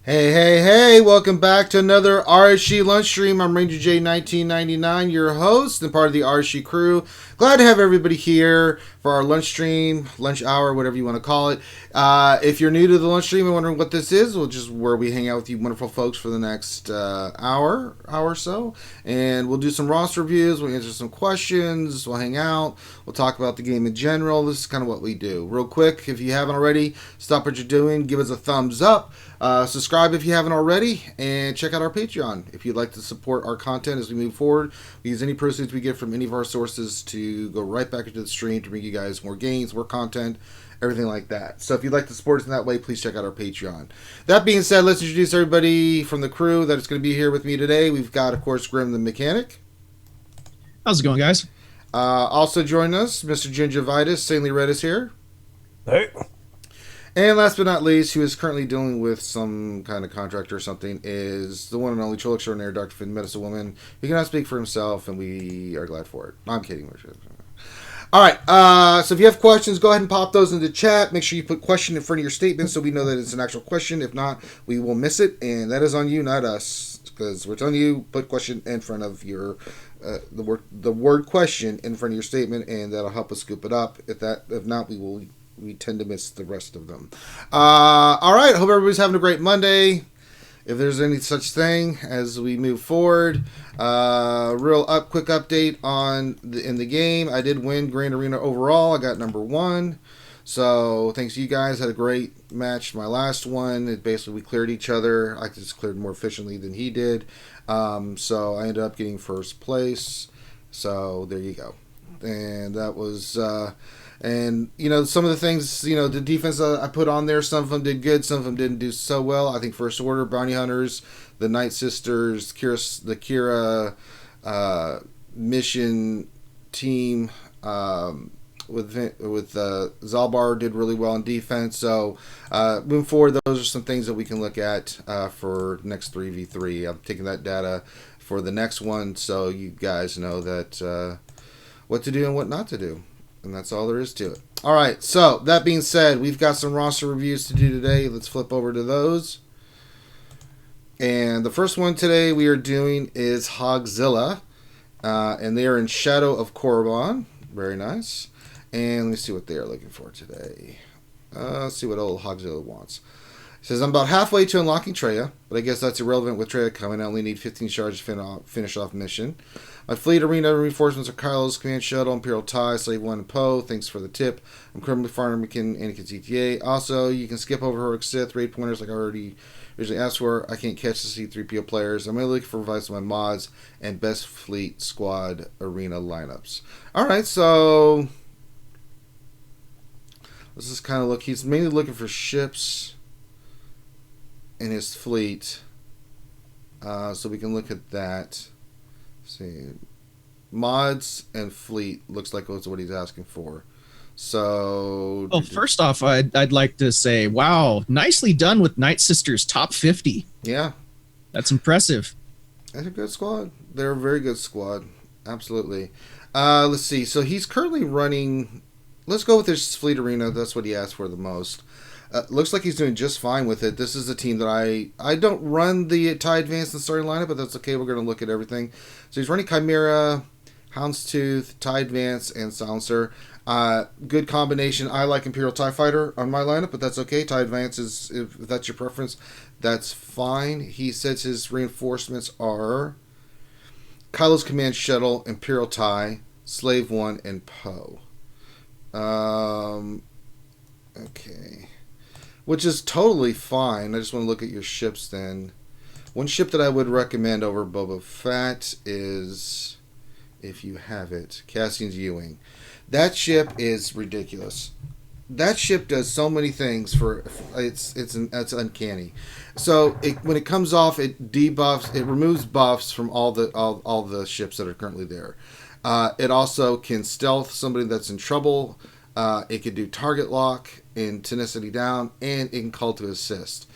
Hey, hey, hey, welcome back to another RSG Lunch Stream. I'm Ranger J 1999, your host and part of the RSG crew. Glad to have everybody here for our lunch stream, lunch hour, whatever you want to call it. If you're new to the lunch stream and wondering what this is, well, just where we hang out with you wonderful folks for the next hour or so. And we'll do some roster reviews, we'll answer some questions, we'll hang out, we'll talk about the game in general. This is kind of what we do. Real quick, if you haven't already, stop what you're doing, give us a thumbs up. Subscribe if you haven't already, and check out our Patreon if you'd like to support our content as we move forward. We use any proceeds we get from any of our sources to go right back into the stream to bring you guys more games, more content, everything like that. So if you'd like to support us in that way, please check out our Patreon. That being said, let's introduce everybody from the crew that is going to be here with me today. We've got, of course, Grim the Mechanic. How's it going, guys? Also joining us, Mr. Gingivitis. Saintly Red is here. Hey. And last but not least, who is currently dealing with some kind of contract or something, is the one and only troll extraordinaire, Dr. Finn, Medicine Woman. He cannot speak for himself, and we are glad for it. No, I'm kidding. All right, so if you have questions, go ahead and pop those into chat. Make sure you put question in front of your statement so we know that it's an actual question. If not, we will miss it, and that is on you, not us, because we're telling you put question in front of your the word question in front of your statement, and that'll help us scoop it up. If not, we tend to miss the rest of them. All right. Hope everybody's having a great Monday. If there's any such thing as we move forward, quick update in the game. I did win Grand Arena overall. I got number 1. So thanks to you guys. Had a great match. My last one. We cleared each other. I just cleared more efficiently than he did. So I ended up getting first place. So there you go. And that was. And, some of the things, the defense I put on there, some of them did good, some of them didn't do so well. I think First Order, Bounty Hunters, the Night Sisters, the Kira mission team with Zalbar did really well in defense. So moving forward, those are some things that we can look at for next 3v3. I'm taking that data for the next one so you guys know that what to do and what not to do. And that's all there is to it. All right, so that being said, we've got some roster reviews to do today. Let's flip over to those. And the first one today we are doing is Hogzilla. And they are in Shadow of Korriban. Very nice. And let me see what they are looking for today. Let's see what old Hogzilla wants. It says, I'm about halfway to unlocking Treya, but I guess that's irrelevant with Treya coming. I only need 15 shards to finish off mission. My fleet arena reinforcements are Kylo's Command Shuttle, Imperial TIE, Slave 1, and Poe. Thanks for the tip. I'm currently farming Anakin's ETA. Also, you can skip over Heroic Sith, raid pointers like I already originally asked for. I can't catch the C-3PO players. I'm really looking for advice on my mods and best fleet squad arena lineups. Alright, so let's just kind of look. He's mainly looking for ships in his fleet. So we can look at that. See, mods and fleet looks like that's what he's asking for. So, well, first off, I'd like to say, wow, nicely done with Night Sisters top 50. Yeah, that's impressive. That's a good squad. They're a very good squad, absolutely. Let's see. So he's currently running. Let's go with his fleet arena. That's what he asked for the most. Looks like he's doing just fine with it. This is a team that I don't run the TIE Advance and starting lineup, but that's okay. We're going to look at everything. So he's running Chimera, Houndstooth, TIE Advance, and Silencer. Good combination. I like Imperial TIE Fighter on my lineup, but that's okay. TIE Advance is, if that's your preference, that's fine. He says his reinforcements are Kylo's Command Shuttle, Imperial TIE, Slave 1, and Poe. Okay. Which is totally fine. I just want to look at your ships then. One ship that I would recommend over Boba Fett is, if you have it, Cassian's U-Wing. That ship is ridiculous. That ship does so many things it's uncanny. So when it comes off, it debuffs, it removes buffs from all the ships that are currently there. It also can stealth somebody that's in trouble. It could do target lock and tenacity down, and it can call to assist,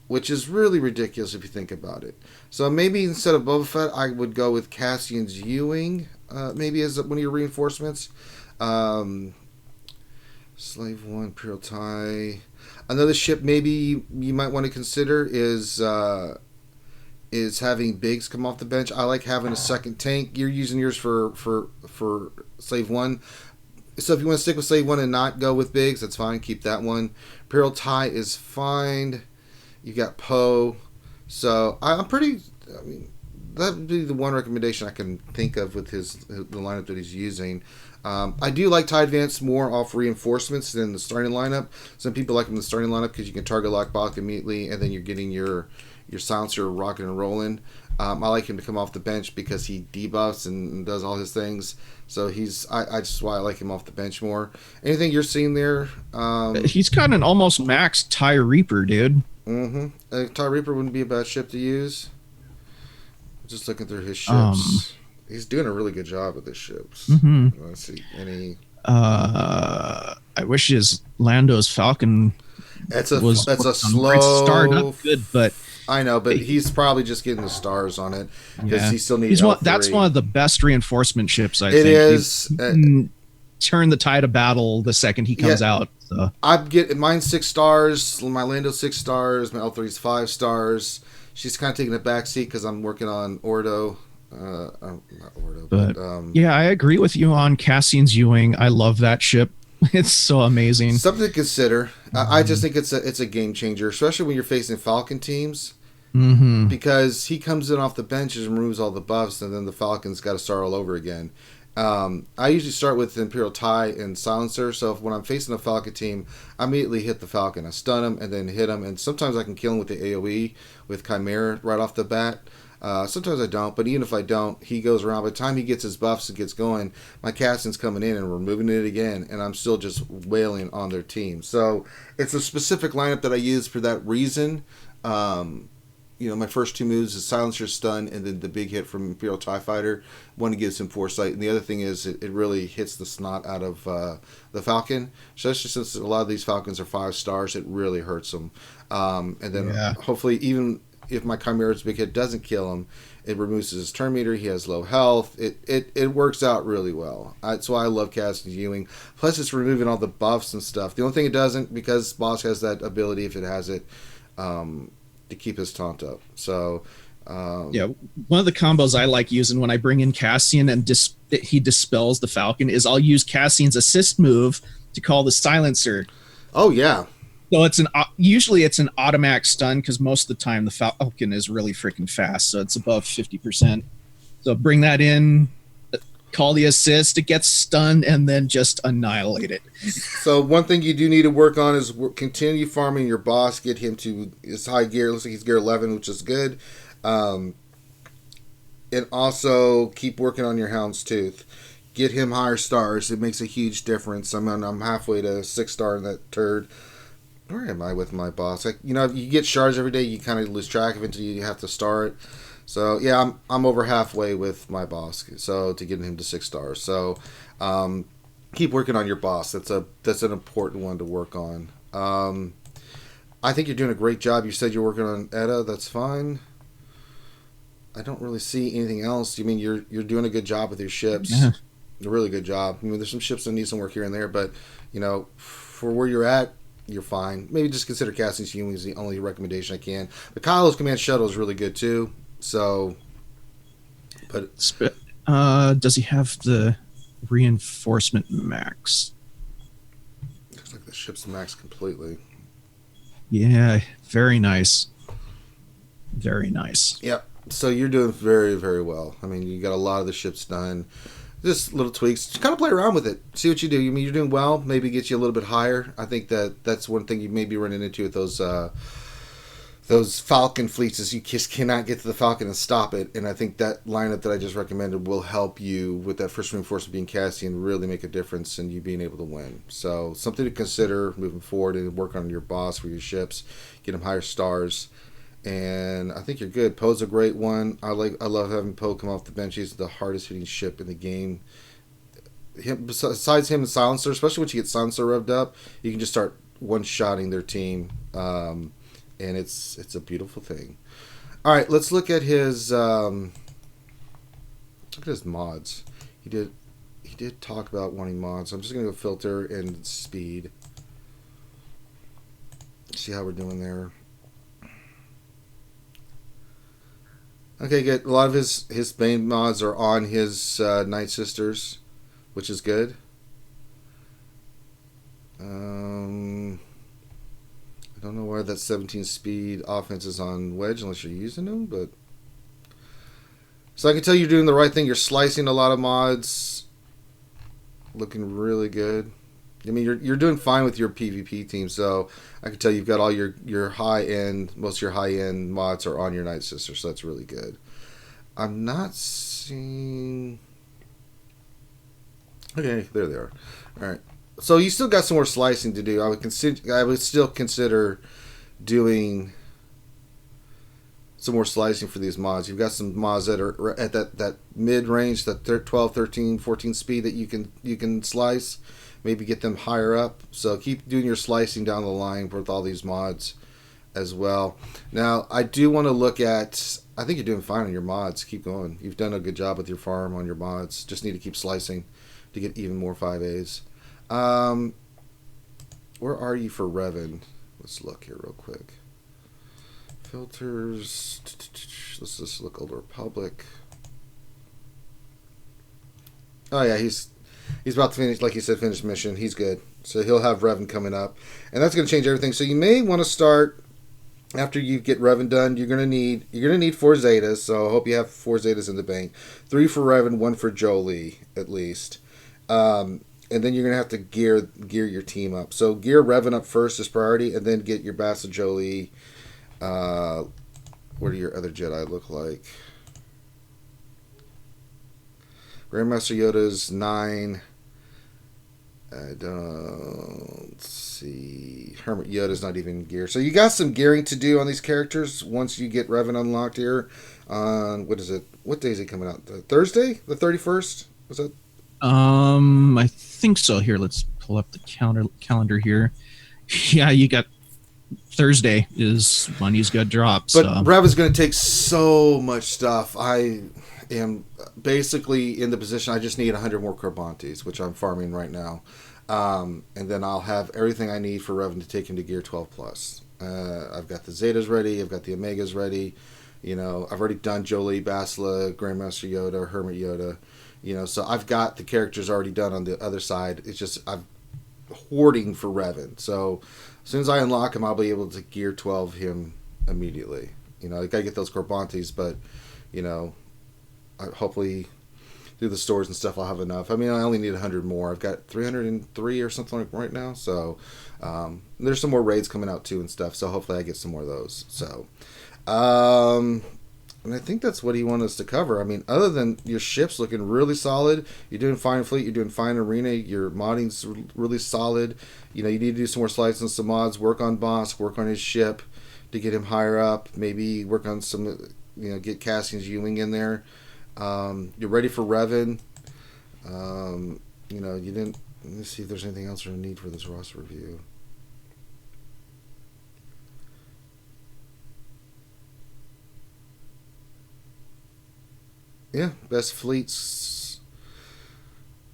which is really ridiculous if you think about it. So maybe instead of Boba Fett, I would go with Cassian's U-Wing, maybe as one of your reinforcements. Slave 1, Imperial TIE. Another ship maybe you might want to consider is having Biggs come off the bench. I like having a second tank. You're using yours for Slave 1. So if you want to stick with Slave 1 and not go with Biggs, that's fine. Keep that one. Imperial TIE is fine. You got Poe. So I'm pretty... I mean, that would be the one recommendation I can think of with the lineup that he's using. I do like TIE Advance more off reinforcements than the starting lineup. Some people like him in the starting lineup because you can target lock Bach immediately, and then you're getting your silencer rocking and rolling. I like him to come off the bench because he debuffs and does all his things. So I just why I like him off the bench more. Anything you're seeing there? He's got an almost max TIE Reaper, dude. TIE Reaper wouldn't be a bad ship to use. Just looking through his ships. He's doing a really good job with his ships. Let's see. I wish his Lando's Falcon that's a slow right start up good, but I know, but he's probably just getting the stars on it because he still needs. That's one of the best reinforcement ships. I think it is. Turn the tide of battle the second he comes out. So. I'm getting mine 6 stars. My Lando 6 stars. My L3's 5 stars. She's kind of taking a back seat because I'm working on Ordo. Not Ordo, but yeah, I agree with you on Cassian's Ewing. I love that ship. It's so amazing. Something to consider. I just think it's a game changer, especially when you're facing Falcon teams. Because he comes in off the benches and removes all the buffs, and then the Falcons got to start all over again. I usually start with Imperial TIE and Silencer, so when I'm facing a Falcon team, I immediately hit the Falcon. I stun him and then hit him, and sometimes I can kill him with the AoE with Chimera right off the bat. Sometimes I don't, but even if I don't, he goes around. By the time he gets his buffs and gets going, my Cassian's coming in and removing it again, and I'm still just wailing on their team. So it's a specific lineup that I use for that reason. My first 2 moves is Silencer, Stun, and then the big hit from Imperial TIE Fighter. One gives him foresight, and the other thing is it really hits the snot out of the Falcon. Especially since a lot of these Falcons are 5 stars, it really hurts them. And then hopefully, even if my Chimera's big hit doesn't kill him, it removes his turn meter. He has low health. It works out really well. That's why I love Cassian's Ewing. Plus, it's removing all the buffs and stuff. The only thing it doesn't, because Boss has that ability if it has it, to keep his taunt up. So one of the combos I like using when I bring in Cassian and he dispels the Falcon is I'll use Cassian's assist move to call the Silencer. Oh yeah. So usually it's an automatic stun because most of the time the Falcon is really freaking fast, so it's above 50%. So bring that in, call the assist, it gets stunned, and then just annihilate it. So one thing you do need to work on is continue farming your boss, get him to his high gear. Looks like he's gear 11, which is good. And also keep working on your Hound's Tooth. Get him higher stars. It makes a huge difference. I'm halfway to 6 star in that turd. Where am I with my boss? You get shards every day, you kind of lose track of it until you have to start. So yeah, I'm over halfway with my boss. So to get him to 6 stars. So keep working on your boss. That's an important one to work on. I think you're doing a great job. You said you're working on Edda. That's fine. I don't really see anything else. You're doing a good job with your ships. Yeah. A really good job. There's some ships that need some work here and there, but for where you're at, you're fine. Maybe just consider Cassian's Ewing is the only recommendation I can. But Kylo's Command Shuttle is really good too. So, but does he have the reinforcement max? Looks like the ship's max completely. Yeah, very nice. Very nice. Yep. So you're doing very, very well. You got a lot of the ships done. Just little tweaks. Just kind of play around with it. See what you do. You're doing well. Maybe get you a little bit higher. I think that's one thing you may be running into with those Falcon fleets is you just cannot get to the Falcon and stop it. And I think that lineup that I just recommended will help you with that first reinforcement being Cassian really make a difference in you being able to win. So something to consider moving forward and work on your boss for your ships. Get them higher stars. And I think you're good. Poe's a great one. I love having Poe come off the bench. He's the hardest hitting ship in the game. Besides him and Silencer, especially once you get Silencer revved up, you can just start one-shotting their team. And it's a beautiful thing. All right, let's look at his mods. He did talk about wanting mods. I'm just gonna go filter and speed. see how we're doing there. Okay, good. A lot of his main mods are on his Night Sisters, which is good. I don't know why that 17 speed offense is on Wedge unless you're using them, but so I can tell you're doing the right thing. You're slicing a lot of mods, looking really good. I mean, you're doing fine with your PvP team, so I can tell you've got all your high end, most of your high end mods are on your Night Sister, so that's really good. I'm not seeing. Okay, there they are. All right, so you still got some more slicing to do. I would still consider doing some more slicing for these mods. You've got some mods that are at that mid range, that 12, 13, 14 speed that you can slice. Maybe get them higher up. So keep doing your slicing down the line with all these mods as well. Now, I do want to look at. I think you're doing fine on your mods. Keep going. You've done a good job with your farm on your mods. Just need to keep slicing to get even more 5As. Where are you for Revan? Let's look here real quick. Filters. Let's just look Old Republic. Oh yeah, he's about to finish, like you said, finish mission. He's good. So he'll have Revan coming up. And that's going to change everything. So you may want to start, after you get Revan done, you're going to need 4 Zetas. So I hope you have 4 Zetas in the bank. 3 for Revan, 1 for Jolie, at least. And then you're going to have to gear your team up. So gear Revan up first as priority, and then get your Bassa Jolie. What do your other Jedi look like? Grandmaster Yoda's 9. I don't see. Hermit Yoda's not even geared. So you got some gearing to do on these characters once you get Revan unlocked here. On what is it? What day is it coming out? Thursday, the 31st. Was that? I think so. Here, let's pull up the calendar here. Yeah, you got Thursday is when he's got drops. But Revan's going to take so much stuff. I am basically in the position I just need 100 more Carbantes, which I'm farming right now. And then I'll have everything I need for Revan to take him to Gear 12 plus. I've got the Zetas ready. I've got the Omegas ready. You know, I've already done Jolie, Basila, Grandmaster Yoda, Hermit Yoda. You know, so I've got the characters already done on the other side. It's just I'm hoarding for Revan. So as soon as I unlock him, I'll be able to Gear 12 him immediately. You know, I gotta get those Corbantes, but you know, hopefully through the stores and stuff I'll have enough. I mean, I only need 100 more. I've got 303 or something like right now. So there's some more raids coming out too and stuff. So hopefully I get some more of those. So and I think that's what he wanted us to cover. I mean, other than your ships looking really solid, you're doing fine fleet, you're doing fine arena, your modding's really solid. You know, you need to do some more slides and some mods, work on Bosk, work on his ship to get him higher up, maybe work on some, you know, get Cassian's Ewing in there. You're ready for Revan. You know, you didn't, let me see if there's anything else I need for this roster review. Yeah, best fleets.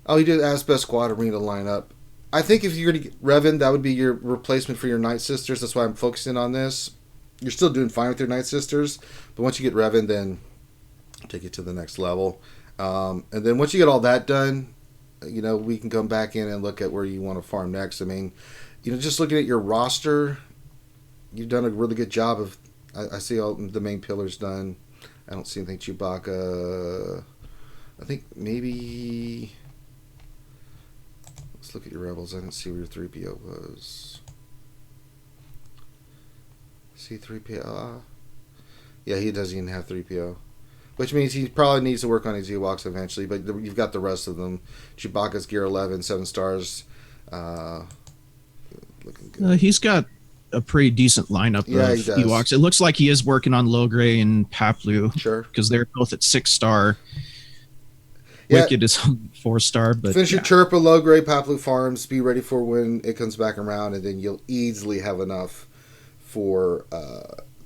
Oh, he did ask best squad arena lineup. I think if you're going to get Revan, that would be your replacement for your Night Sisters. That's why I'm focusing on this. You're still doing fine with your Night Sisters, but once you get Revan, then take it to the next level. And then once you get all that done, you know, we can come back in and look at where you want to farm next. I mean, you know, just looking at your roster, you've done a really good job of. I see all the main pillars done. I don't see anything Chewbacca. I think maybe. Let's look at your rebels. I didn't see where your 3PO was. C3PO. Yeah, he doesn't even have 3PO. Which means he probably needs to work on his Ewoks eventually, but you've got the rest of them. Chewbacca's Gear 11, 7 stars. Looking good. He's got a pretty decent lineup of Ewoks. It looks like he is working on Logray and Paplu. Sure. Because they're both at 6-star. Yeah. Wicked is 4-star. But finish your Chirpa, Logray, Paplu farms. Be ready for when it comes back around, and then you'll easily have enough for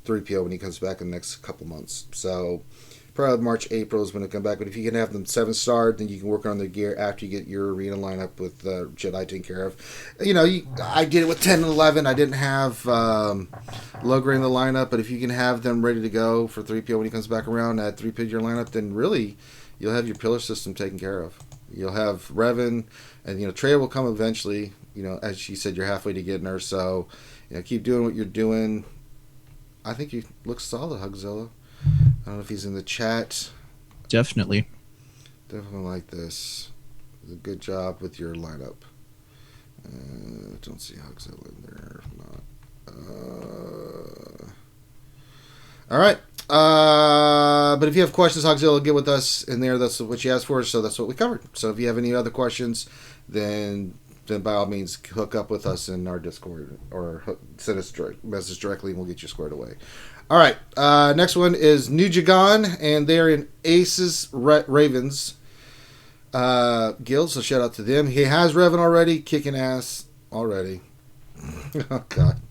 3PO when he comes back in the next couple months. So probably March, April is when they come back. But if you can have them 7-star, then you can work on their gear after you get your arena lineup with Jedi taken care of. I did it with 10 and 11. I didn't have Logray in the lineup, but if you can have them ready to go for 3PO when he comes back around at 3PO your lineup, then really you'll have your pillar system taken care of. You'll have Revan, and Trey will come eventually. As she said, you're halfway to getting her, so keep doing what you're doing. I think you look solid, Hogzilla. I don't know if he's in the chat. Definitely like this. Good job with your lineup. Don't see Hogzilla in there. If not. All right. But if you have questions, Hogzilla, get with us in there. That's what you asked for, so that's what we covered. So if you have any other questions, then by all means hook up with us in our Discord or send us a message directly and we'll get you squared away. All right. Next one is New Jagon, and they're in Aces Ravens guild, so shout out to them. He has Revan already, kicking ass already. Oh, God.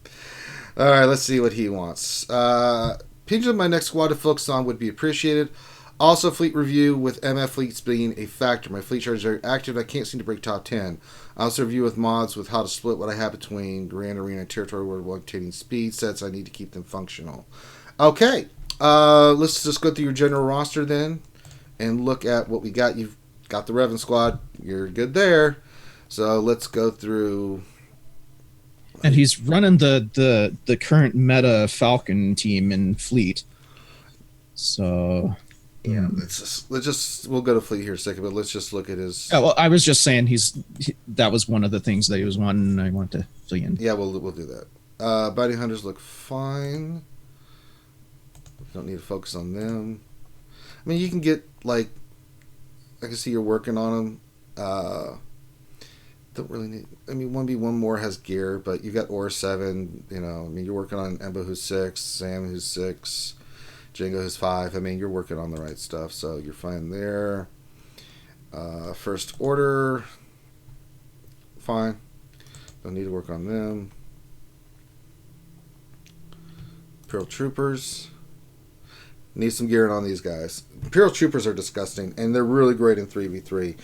All right, let's see what he wants. Opinions of my next squad to focus on would be appreciated. Also, fleet review with MF fleets being a factor. My fleet chart is very active. I can't seem to break top 10. I also review with mods with how to split what I have between Grand Arena and Territory while rotating speed sets. I need to keep them functional. Okay, let's just go through your general roster then and look at what we got. You've got the Revan squad. You're good there. So let's go through. And he's running the current meta Falcon team in fleet. So yeah, we'll go to fleet here in a second, but let's just look at his. Yeah, well, I was just saying that was one of the things that he was wanting, and I want to fleet in. Yeah, we'll do that. Bounty hunters look fine. Don't need to focus on them. I mean, you can get I can see you're working on them. Don't really need. I mean, 1v1 more has gear, but you got Or 7. I mean, you're working on Emba who's 6, Sam who's 6, Jango who's 5. I mean, you're working on the right stuff, so you're fine there. First Order, fine. Don't need to work on them. Imperial Troopers. Need some gearing on these guys. Imperial Troopers are disgusting, and they're really great in 3v3.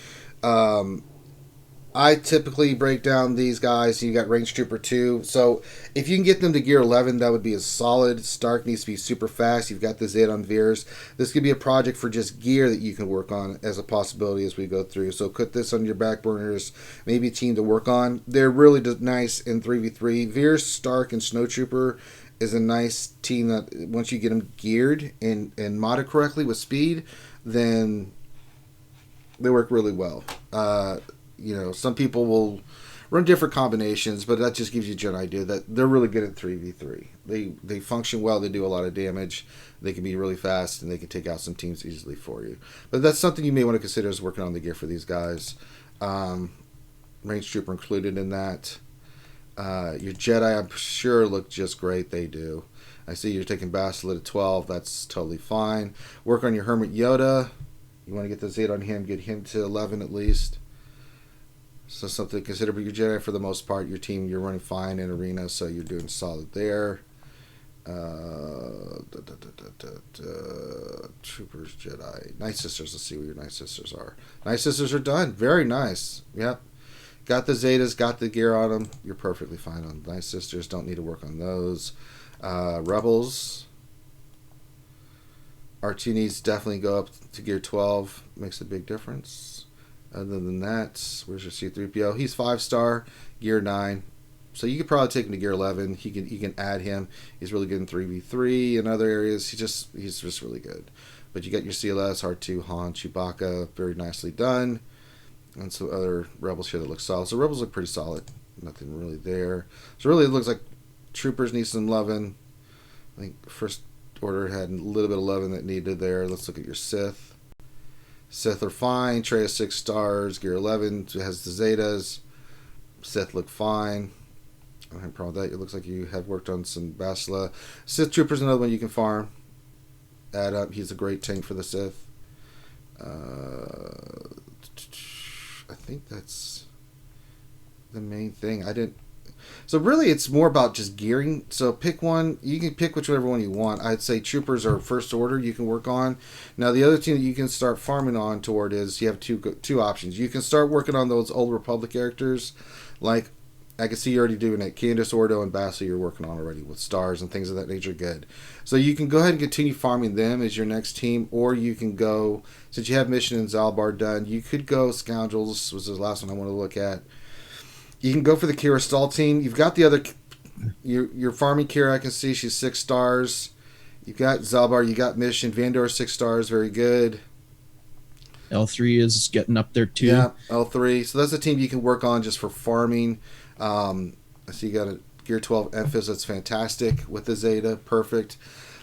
I typically break down these guys. You got Range Trooper 2. So if you can get them to gear 11, that would be a solid. Stark needs to be super fast. You've got the Zed on Veers. This could be a project for just gear that you can work on as a possibility as we go through. So put this on your back burners. Maybe a team to work on. They're really nice in 3v3. Veers, Stark, and Snow Trooper is a nice team that once you get them geared and modded correctly with speed, then they work really well. Some people will run different combinations, but that just gives you an idea that they're really good at 3v3. They function well. They do a lot of damage. They can be really fast, and they can take out some teams easily for you. But that's something you may want to consider is working on the gear for these guys. Range Trooper included in that. Your Jedi, I'm sure, look just great. They do. I see you're taking Bastila to 12. That's totally fine. Work on your Hermit Yoda. You want to get the Zed on him. Get him to 11 at least. So something to consider. But your Jedi, for the most part, your team, you're running fine in Arena, so you're doing solid there. Troopers, Jedi. Night Sisters. Let's see what your Night Sisters are. Night Sisters are done. Very nice. Yep. Got the Zetas, got the gear on them. You're perfectly fine on Night Sisters. Don't need to work on those. Rebels. R2 needs to definitely go up to gear 12. Makes a big difference. Other than that, where's your C-3PO? He's 5-star, gear 9. So you could probably take him to gear 11. You can add him. He's really good in 3v3 and other areas. He's just really good. But you got your CLS, R2, Han, Chewbacca, very nicely done. And some other Rebels here that look solid. So Rebels look pretty solid. Nothing really there. So really it looks like Troopers need some loving. I think First Order had a little bit of loving that needed there. Let's look at your Sith. Sith are fine. Trey has 6 stars. Gear 11 has the Zetas. Sith look fine. I don't have a problem with that. It looks like you have worked on some Bastila. Sith Trooper's another one you can farm. Add up. He's a great tank for the Sith. I think that's the main thing. So really, it's more about just gearing. So pick one. You can pick whichever one you want. I'd say troopers are first order. You can work on. Now the other team that you can start farming on toward is you have two options. You can start working on those old Republic characters, like I can see you're already doing it. Candace, Ordo, and Basil you're working on already with stars and things of that nature. Good. So you can go ahead and continue farming them as your next team, or you can go, since you have Mission and Zalbar done, you could go Scoundrels, was the last one I want to look at. You can go for the Kira Stall team. You've got the other, your farming Kira, I can see she's 6 stars. You've got Zalbar, you got Mission. Vandor 6 stars, very good. L3 is getting up there too. Yeah, L3. So that's a team you can work on just for farming. I see you got a Gear 12 Emphys, that's fantastic with the Zeta, perfect.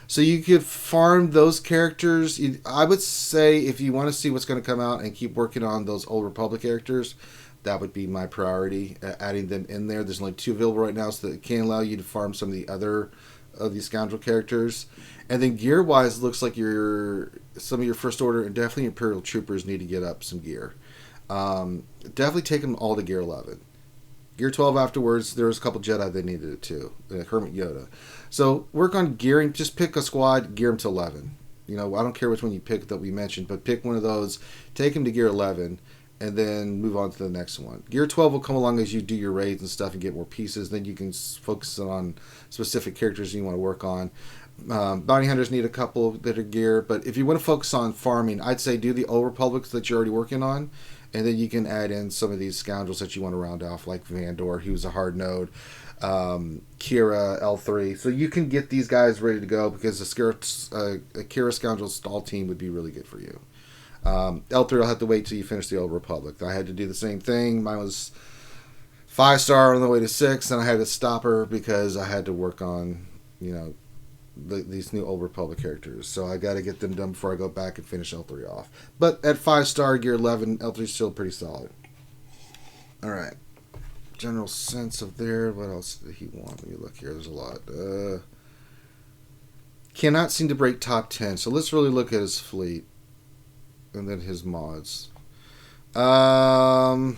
So you could farm those characters. I would say if you want to see what's going to come out and keep working on those old Republic characters, that would be my priority, adding them in there. There's only 2 available right now, so that it can allow you to farm some of the other of these scoundrel characters. And then gear-wise, looks like some of your first order and definitely Imperial troopers need to get up some gear. Definitely take them all to Gear 11. Gear 12 afterwards, there was a couple Jedi that needed it too. Hermit Yoda. So work on gearing. Just pick a squad, gear them to 11. I don't care which one you pick that we mentioned, but pick one of those, take them to Gear 11, and then move on to the next one. Gear 12 will come along as you do your raids and stuff and get more pieces. Then you can focus on specific characters you want to work on. Bounty Hunters need a couple that are gear, but if you want to focus on farming, I'd say do the Old Republics that you're already working on, and then you can add in some of these scoundrels that you want to round off, like Vandor, who's a hard node, Kira, L3. So you can get these guys ready to go because a Kira Scoundrel stall team would be really good for you. L3 will have to wait till you finish the Old Republic. I had to do the same thing. Mine was 5-star on the way to 6, and I had to stop her because I had to work on, these new Old Republic characters. So I got to get them done before I go back and finish L3 off. But at 5-star, Gear 11, L3 is still pretty solid. All right. General sense of there. What else did he want? Let me look here. There's a lot. Cannot seem to break top 10. So let's really look at his fleet. And then his mods. Let's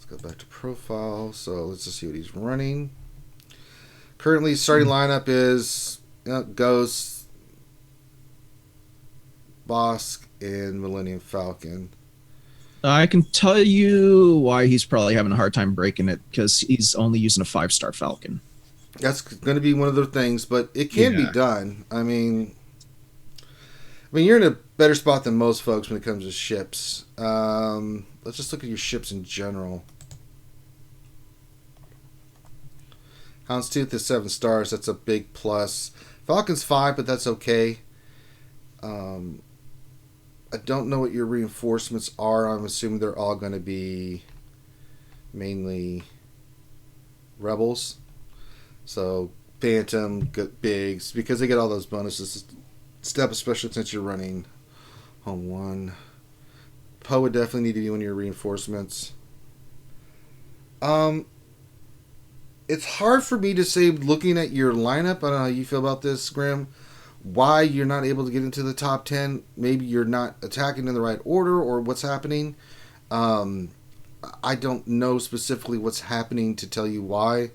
go back to profile. So let's just see what he's running. Currently, starting lineup is Ghost, Bosk, and Millennium Falcon. I can tell you why he's probably having a hard time breaking it, because he's only using a 5-star Falcon. That's going to be one of the things, but it can be done. I mean, you're in a better spot than most folks when it comes to ships. Let's just look at your ships in general. Houndstooth is 7 stars. That's a big plus. Falcon's 5, but that's okay. I don't know what your reinforcements are. I'm assuming they're all going to be mainly rebels. So Phantom, Bigs, because they get all those bonuses. Step, especially since you're running Home 1. Poe would definitely need to be one of your reinforcements. It's hard for me to say, looking at your lineup, I don't know how you feel about this, Grim, why you're not able to get into the top 10. Maybe you're not attacking in the right order, or what's happening. I don't know specifically what's happening to tell you why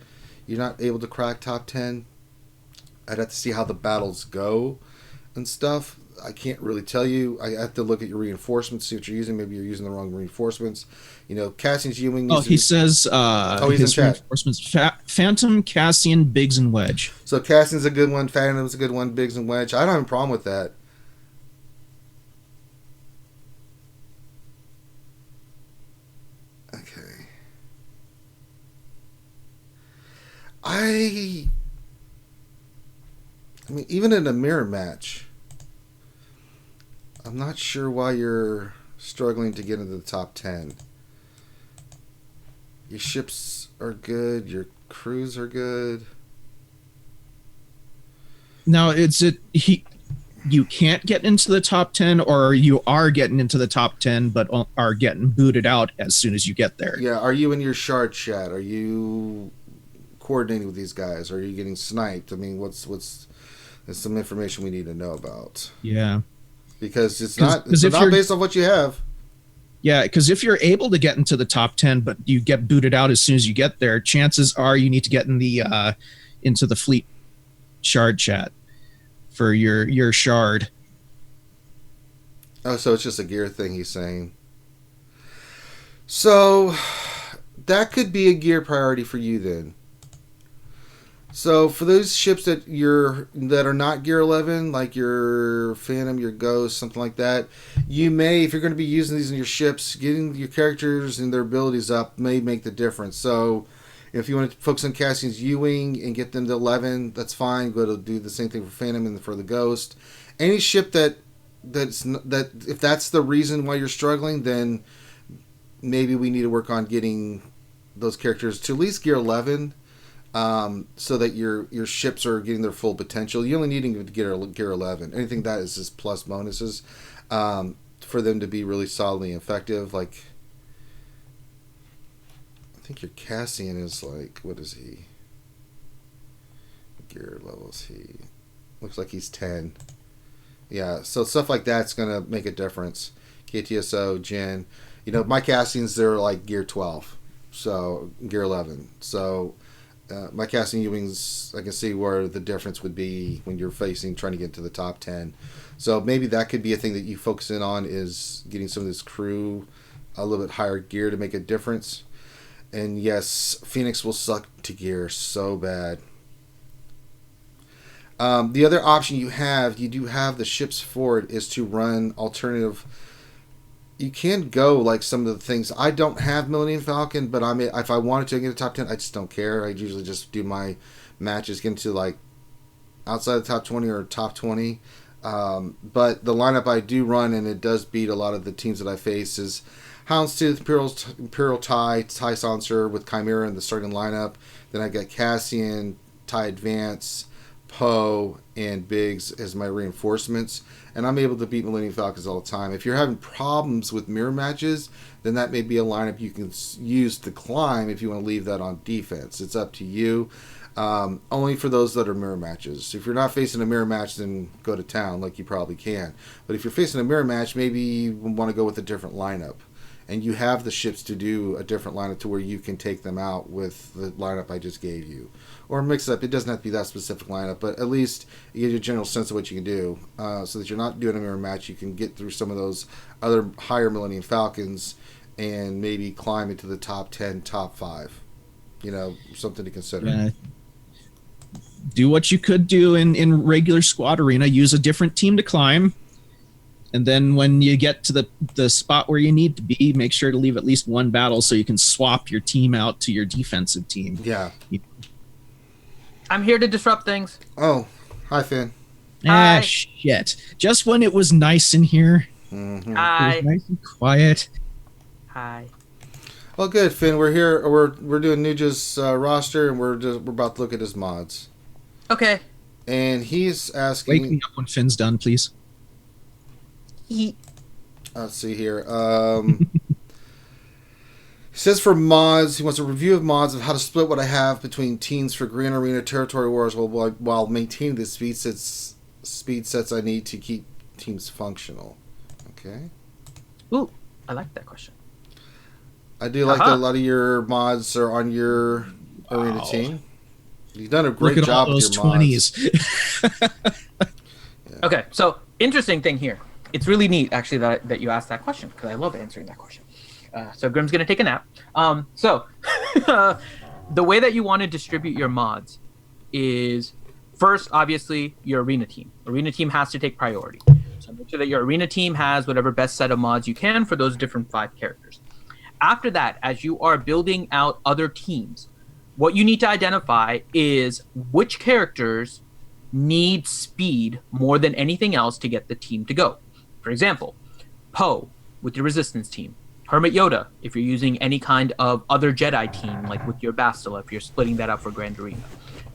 you're not able to crack top 10. I'd have to see how the battles go and stuff. I can't really tell you. I have to look at your reinforcements, see what you're using. Maybe you're using the wrong reinforcements. Cassian's Ewing. He says his reinforcements: Phantom, Cassian, Biggs, and Wedge. So Cassian's a good one. Phantom's a good one. Biggs and Wedge. I don't have a problem with that. Okay. I mean, even in a mirror match, I'm not sure why you're struggling to get into the top 10. Your ships are good. Your crews are good. Now, you can't get into the top 10, or you are getting into the top 10, but are getting booted out as soon as you get there? Yeah. Are you in your shard chat? Are you coordinating with these guys? Are you getting sniped? I mean, what's there's some information we need to know about. Yeah. Because it's not based on what you have. Yeah, because if you're able to get into the top 10, but you get booted out as soon as you get there, chances are you need to get in the into the fleet shard chat for your shard. Oh, so it's just a gear thing he's saying. So that could be a gear priority for you then. So for those ships that are not gear 11, like your Phantom, your Ghost, something like that, you may, if you're going to be using these in your ships, getting your characters and their abilities up may make the difference. So if you want to focus on Cassian's U-Wing and get them to 11, that's fine. Go to do the same thing for Phantom and for the Ghost. Any ship that if that's the reason why you're struggling, then maybe we need to work on getting those characters to at least gear 11. So that your ships are getting their full potential. You only need to get gear 11. Anything that is just plus bonuses for them to be really solidly effective. Like, I think your Cassian is like, what is he? Gear levels he looks like he's 10. Yeah, so stuff like that's gonna make a difference. KTSO, Jin, my Cassians, they're like gear 12, so gear 11. So my Cassian U-Wings, I can see where the difference would be when you're trying to get to the top 10. So maybe that could be a thing that you focus in on, is getting some of this crew a little bit higher gear to make a difference. And yes, Phoenix will suck to gear so bad. The other option you do have the ships for it, is to run alternative. You can go like some of the things. I don't have Millennium Falcon, but if I wanted to get a top 10, I just don't care. I usually just do my matches, get into like outside the top 20 or top 20. But the lineup I do run, and it does beat a lot of the teams that I face, is Houndstooth, Imperial TIE Silencer with Chimera in the starting lineup. Then I got Cassian, TIE Advance, Poe, and Biggs as my reinforcements, and I'm able to beat Millennium Falcons all the time. If you're having problems with mirror matches, then that may be a lineup you can use to climb if you want to leave that on defense. It's up to you. Only for those that are mirror matches. If you're not facing a mirror match, then go to town, like you probably can. But if you're facing a mirror match, maybe you want to go with a different lineup. And you have the ships to do a different lineup to where you can take them out with the lineup I just gave you. Or mix it up. It doesn't have to be that specific lineup, but at least you get a general sense of what you can do. So that you're not doing a mirror match, you can get through some of those other higher Millennium Falcons and maybe climb into the top 10, top 5. Something to consider. Do what you could do in regular squad arena. Use a different team to climb. And then when you get to the spot where you need to be, make sure to leave at least one battle so you can swap your team out to your defensive team. Yeah. I'm here to disrupt things. Oh, hi, Finn. Hi. Shit. Just when it was nice in here. Mm-hmm. Hi. It was nice and quiet. Hi. Well, good, Finn. We're here. We're doing Nuja's roster, and we're about to look at his mods. Okay. And he's asking. Wake me up when Finn's done, please. Let's see here. He says for mods, he wants a review of mods of how to split what I have between teams for Grand Arena Territory Wars while maintaining the speed sets I need to keep teams functional. Okay. Ooh, I like that question. I do like that a lot of your mods are on your arena team. You've done a great Look at job all those with your 20s. Yeah. Okay, so interesting thing here. It's really neat, actually, that you asked that question, because I love answering that question. So Grim's going to take a nap. So the way that you want to distribute your mods is, first, obviously, your arena team. Arena team has to take priority. So make sure that your arena team has whatever best set of mods you can for those different 5 characters. After that, as you are building out other teams, what you need to identify is which characters need speed more than anything else to get the team to go. For example, Poe with your Resistance team. Hermit Yoda, if you're using any kind of other Jedi team, like with your Bastila, if you're splitting that up for Grand Arena.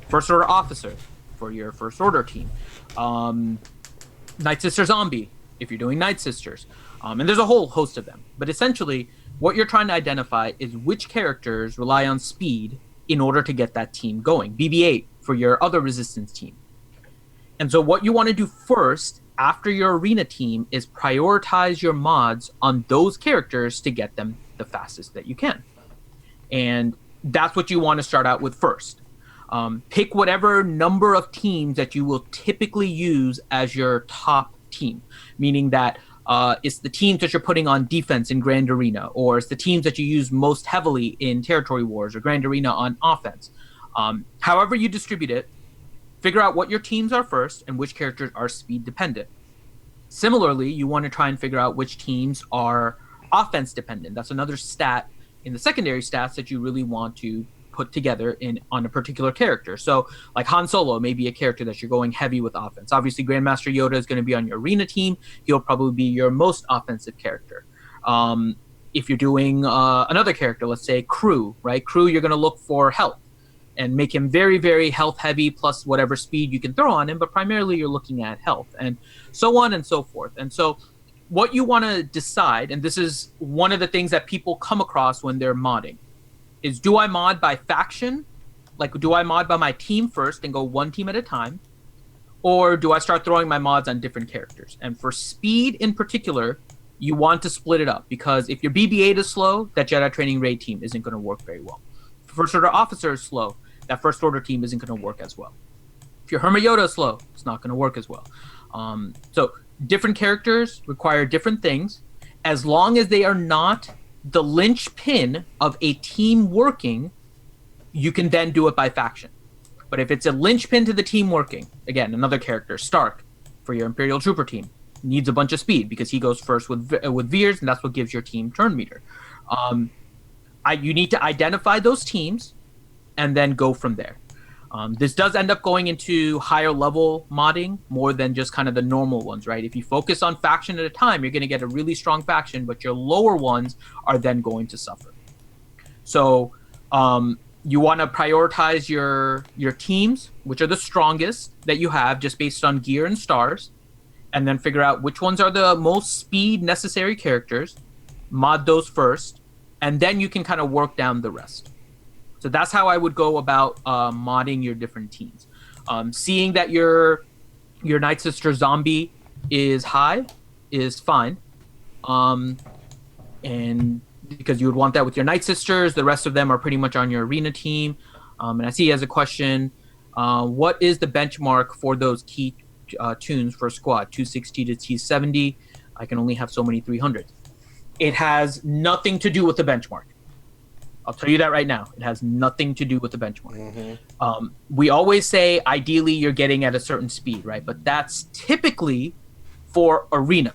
First Order Officer for your First Order team. Night Sister Zombie, if you're doing Night Sisters. And there's a whole host of them. But essentially, what you're trying to identify is which characters rely on speed in order to get that team going. BB-8 for your other Resistance team. And so what you want to do first after your arena team is prioritize your mods on those characters to get them the fastest that you can. And that's what you want to start out with first. Pick whatever number of teams that you will typically use as your top team, meaning that it's the teams that you're putting on defense in Grand Arena, or it's the teams that you use most heavily in Territory Wars or Grand Arena on offense. However you distribute it, figure out what your teams are first and which characters are speed dependent. Similarly, you want to try and figure out which teams are offense dependent. That's another stat in the secondary stats that you really want to put together on a particular character. So like Han Solo may be a character that you're going heavy with offense. Obviously, Grandmaster Yoda is going to be on your arena team. He'll probably be your most offensive character. If you're doing another character, let's say Crew, right? Crew, you're going to look for health and make him very, very health heavy plus whatever speed you can throw on him. But primarily you're looking at health and so on and so forth. And so what you want to decide, and this is one of the things that people come across when they're modding, is do I mod by faction? Like, do I mod by my team first and go one team at a time? Or do I start throwing my mods on different characters? And for speed in particular, you want to split it up, because if your BB-8 is slow, that Jedi Training Raid team isn't going to work very well. If First Order Officer is slow, that First Order team isn't going to work as well. If your Herma Yoda is slow, it's not going to work as well. So different characters require different things. As long as they are not the linchpin of a team working, you can then do it by faction. But if it's a linchpin to the team working, again, another character, Stark, for your Imperial Trooper team, needs a bunch of speed because he goes first with Veers, and that's what gives your team turn meter. You need to identify those teams and then go from there. This does end up going into higher level modding more than just kind of the normal ones, right? If you focus on faction at a time, you're going to get a really strong faction, but your lower ones are then going to suffer. So you want to prioritize your teams, which are the strongest that you have just based on gear and stars, and then figure out which ones are the most speed necessary characters, mod those first, and then you can kind of work down the rest. So that's how I would go about modding your different teams. Seeing that your Night Sister zombie is high is fine. And because you would want that with your Night Sisters, the rest of them are pretty much on your arena team. And I see he has a question. What is the benchmark for those key tunes for squad? 260 to T70. I can only have so many 300s. It has nothing to do with the benchmark. I'll tell you that right now. It has nothing to do with the benchmark. Mm-hmm. We always say, ideally, you're getting at a certain speed, right? But that's typically for arena.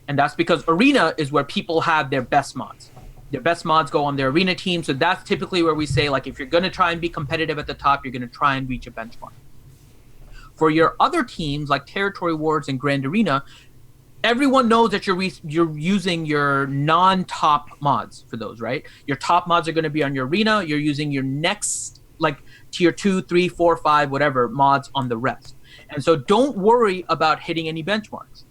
And that's because arena is where people have their best mods. Their best mods go on their arena team. So that's typically where we say, like, if you're going to try and be competitive at the top, you're going to try and reach a benchmark. For your other teams, like Territory Wars and Grand Arena, everyone knows that you're using your non-top mods for those, right? Your top mods are going to be on your arena. You're using your next, like, tier 2, 3, 4, 5, whatever mods on the rest. And so don't worry about hitting any benchmarks.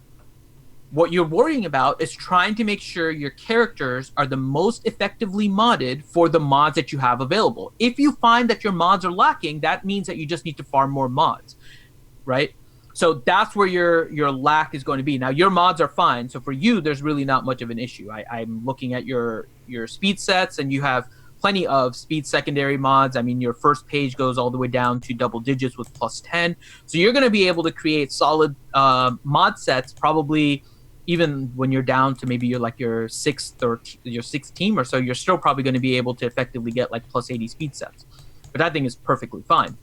What you're worrying about is trying to make sure your characters are the most effectively modded for the mods that you have available. If you find that your mods are lacking, that means that you just need to farm more mods, right? So that's where your lack is going to be. Now, your mods are fine. So for you, there's really not much of an issue. I'm looking at your speed sets, and you have plenty of speed secondary mods. I mean, your first page goes all the way down to double digits with +10. So you're going to be able to create solid mod sets, probably even when you're down to maybe your sixth team or so. You're still probably going to be able to effectively get like +80 speed sets. But that thing is perfectly fine.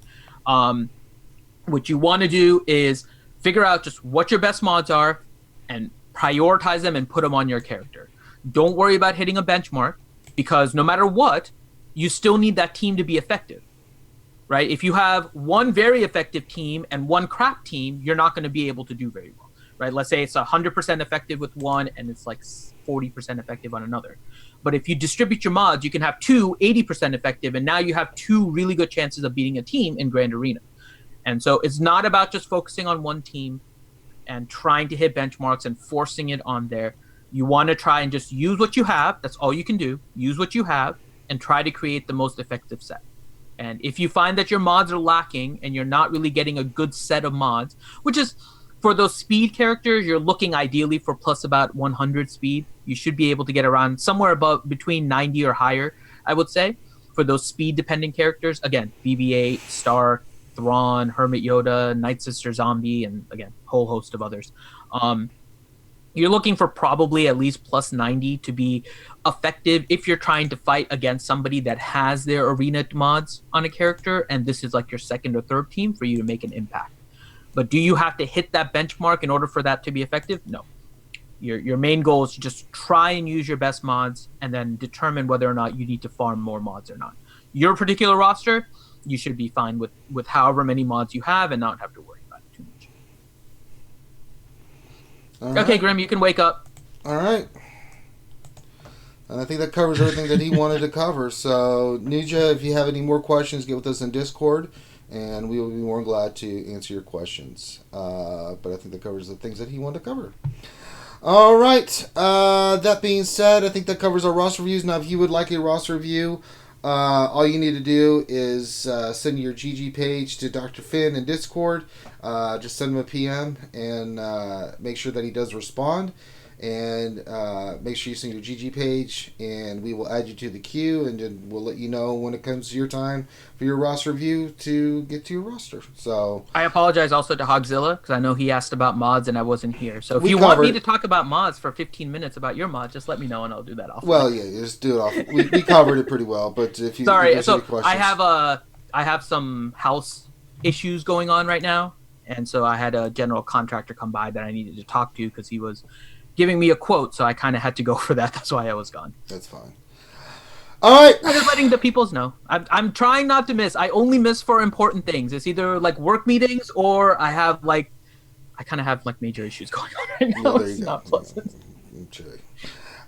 What you want to do is figure out just what your best mods are and prioritize them and put them on your character. Don't worry about hitting a benchmark, because no matter what, you still need that team to be effective, right? If you have one very effective team and one crap team, you're not going to be able to do very well, right? Let's say it's 100% effective with one and it's like 40% effective on another. But if you distribute your mods, you can have two 80% effective, and now you have two really good chances of beating a team in Grand Arena. And so it's not about just focusing on one team and trying to hit benchmarks and forcing it on there. You want to try and just use what you have. That's all you can do. Use what you have and try to create the most effective set. And if you find that your mods are lacking and you're not really getting a good set of mods, which is for those speed characters, you're looking ideally for plus about 100 speed. You should be able to get around somewhere above between 90 or higher, I would say. For those speed-dependent characters, again, BB-8, Star, Thrawn, Hermit Yoda, Night Sister Zombie, and again, a whole host of others. You're looking for probably at least plus 90 to be effective if you're trying to fight against somebody that has their arena mods on a character, and this is like your second or third team for you to make an impact. But do you have to hit that benchmark in order for that to be effective? No. Your main goal is to just try and use your best mods and then determine whether or not you need to farm more mods or not. Your particular roster, you should be fine with however many mods you have and not have to worry about it too much. Okay, Grim, you can wake up. All right. And I think that covers everything that he wanted to cover. So, Nuja, if you have any more questions, get with us in Discord, and we will be more than glad to answer your questions. But I think that covers the things that he wanted to cover. All right. That being said, I think that covers our roster reviews. Now, if you would like a roster review, all you need to do is send your GG page to Dr. Finn in Discord. Just send him a PM and make sure that he does respond. And make sure you send your GG page, and we will add you to the queue, and then we'll let you know when it comes to your time for your roster review to get to your roster. So I apologize also to Hogzilla, because I know he asked about mods and I wasn't here. So if you want me to talk about mods for 15 minutes about your mod, just let me know and I'll do that off. Well, yeah, just do it off. We covered it pretty well, but if you sorry, so any questions, I have some house issues going on right now, and so I had a general contractor come by that I needed to talk to because he was giving me a quote, so I kind of had to go for that. That's why I was gone. That's fine. All right. I'm just letting the peoples know. I'm trying not to miss. I only miss for important things. It's either like work meetings or I kind of have like major issues going on right now. Yeah, it's not pleasant.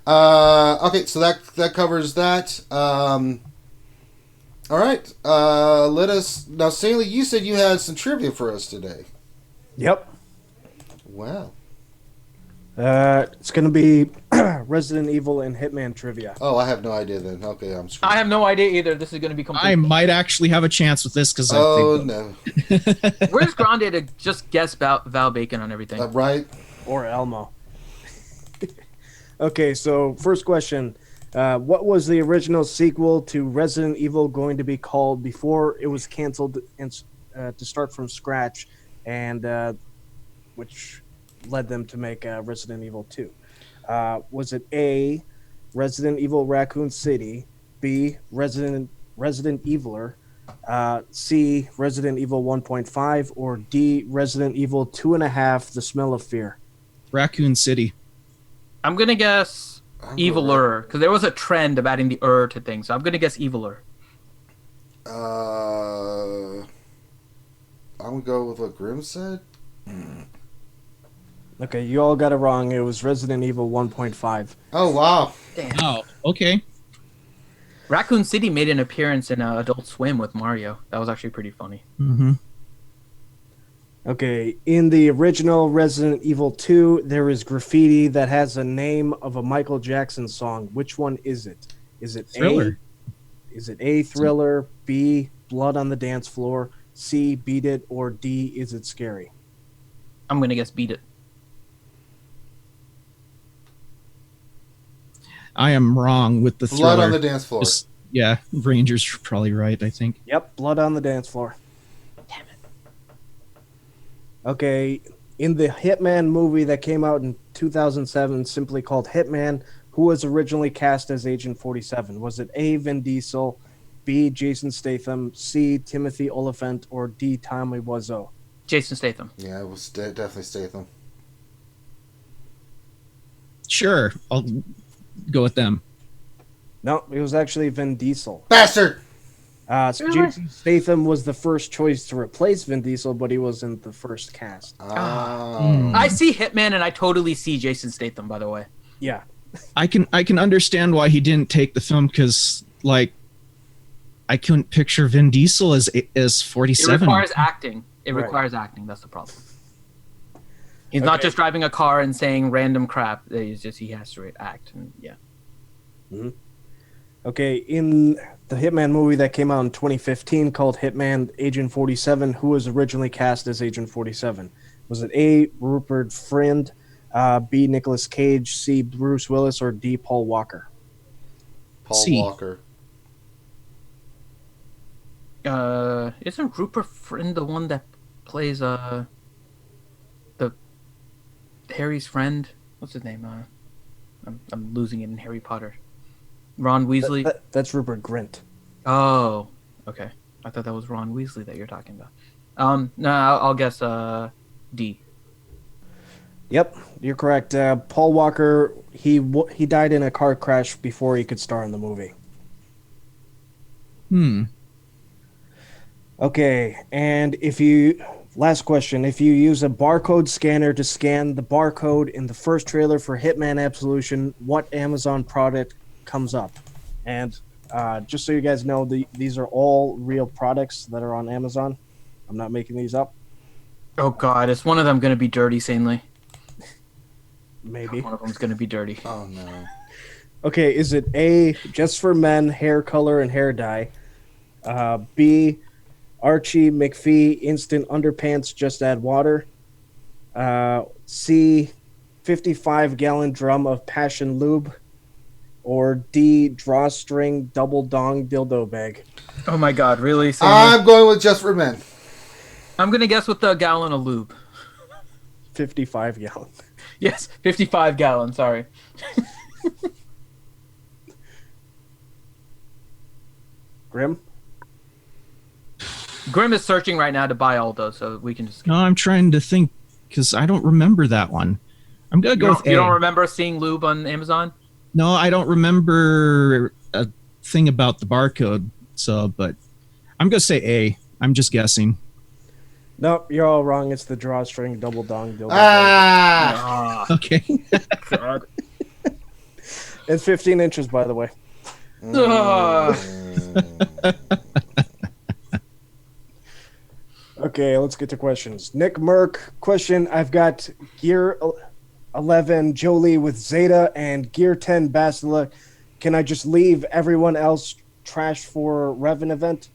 Okay, so that covers that. All right. Let us now, Stanley. You said you had some trivia for us today. Yep. Wow. It's going to be Resident Evil and Hitman trivia. Oh, I have no idea then. Okay, I'm screwed. I have no idea either. This is going to be complete. I might actually have a chance with this because no. Where's Grande to just guess Val Bacon on everything? Right. Or Elmo. Okay, so first question. What was the original sequel to Resident Evil going to be called before it was canceled and to start from scratch, and which led them to make Resident Evil 2? Was it A, Resident Evil Raccoon City, B, Resident Eviler, C, Resident Evil 1.5, or D, Resident Evil 2.5, The Smell of Fear? Raccoon City. I'm going to guess Eviler, because there was a trend of adding the to things, so I'm going to guess Eviler. I'm going to go with what Grim said. Okay, you all got it wrong. It was Resident Evil 1.5. Oh, wow. Damn. Oh, okay. Raccoon City made an appearance in Adult Swim with Mario. That was actually pretty funny. Mm-hmm. Okay, in the original Resident Evil 2, there is graffiti that has a name of a Michael Jackson song. Which one is it? Is it Thriller. Is it A, Thriller, B, Blood on the Dance Floor, C, Beat It, or D, Is It Scary? I'm going to guess Beat It. I am wrong with the Thriller. Blood on the Dance Floor. Yeah, Ranger's probably right, I think. Yep, Blood on the Dance Floor. Damn it. Okay, in the Hitman movie that came out in 2007, simply called Hitman, who was originally cast as Agent 47? Was it A, Vin Diesel, B, Jason Statham, C, Timothy Olyphant, or D, Tommy Wiseau? Jason Statham. Yeah, it was definitely Statham. Sure, I'll go with them. No, it was actually Vin Diesel. Bastard! Jason Statham was the first choice to replace Vin Diesel, but he wasn't the first cast. I see Hitman and I totally see Jason Statham, by the way. Yeah. I can understand why he didn't take the film because, like, I couldn't picture Vin Diesel as 47. It requires acting. It Right. requires acting. That's the problem. He's not just driving a car and saying random crap. He has to act. And yeah. Mm-hmm. Okay, in the Hitman movie that came out in 2015 called Hitman Agent 47, who was originally cast as Agent 47? Was it A. Rupert Friend, B. Nicolas Cage, C. Bruce Willis, or D. Paul Walker? Paul C. Walker. Isn't Rupert Friend the one that plays the Harry's friend? What's his name? I'm losing it in Harry Potter. Ron Weasley. That's Rupert Grint. Oh, okay. I thought that was Ron Weasley that you're talking about. No, I'll guess D. Yep, you're correct. Paul Walker, he died in a car crash before he could star in the movie. Okay, and last question, if you use a barcode scanner to scan the barcode in the first trailer for Hitman Absolution, what Amazon product comes up? And just so you guys know, these are all real products that are on Amazon. I'm not making these up. Oh God, is one of them going to be dirty, sanely? Maybe. One of them's going to be dirty. Oh no. Okay, is it A, Just for Men, hair color and hair dye? B, Archie McPhee, instant underpants, just add water? C, 55-gallon drum of passion lube? Or D, drawstring double dong dildo bag? Oh my God, really? Sanely? I'm going with Just for Men. I'm going to guess with the gallon of lube. 55-gallon. Yes, 55 gallons, sorry. Grim? Grim is searching right now to buy all those, so we can just... No, I'm trying to think because I don't remember that one. I'm going to go with A. You don't remember seeing lube on Amazon? No, I don't remember a thing about the barcode. But I'm going to say A. I'm just guessing. Nope, you're all wrong. It's the drawstring double dong dildo bag. Ah. Okay. God. It's 15 inches, by the way. Okay, let's get to questions. Nick Merck, question. I've got Gear 11 Jolie with Zeta and Gear 10 Bastila. Can I just leave everyone else trash for Revan event?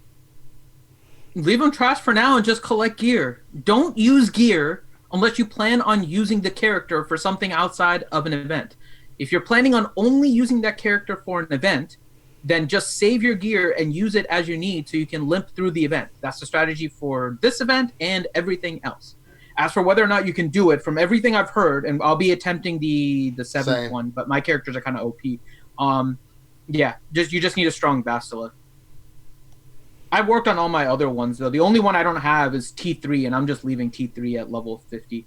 Leave them trash for now and just collect gear. Don't use gear unless you plan on using the character for something outside of an event. If you're planning on only using that character for an event, then just save your gear and use it as you need so you can limp through the event. That's the strategy for this event and everything else. As for whether or not you can do it, from everything I've heard, and I'll be attempting the seventh one, but my characters are kind of OP. Yeah, you just need a strong Bastila. I've worked on all my other ones, though. The only one I don't have is T3, and I'm just leaving T3 at level 50,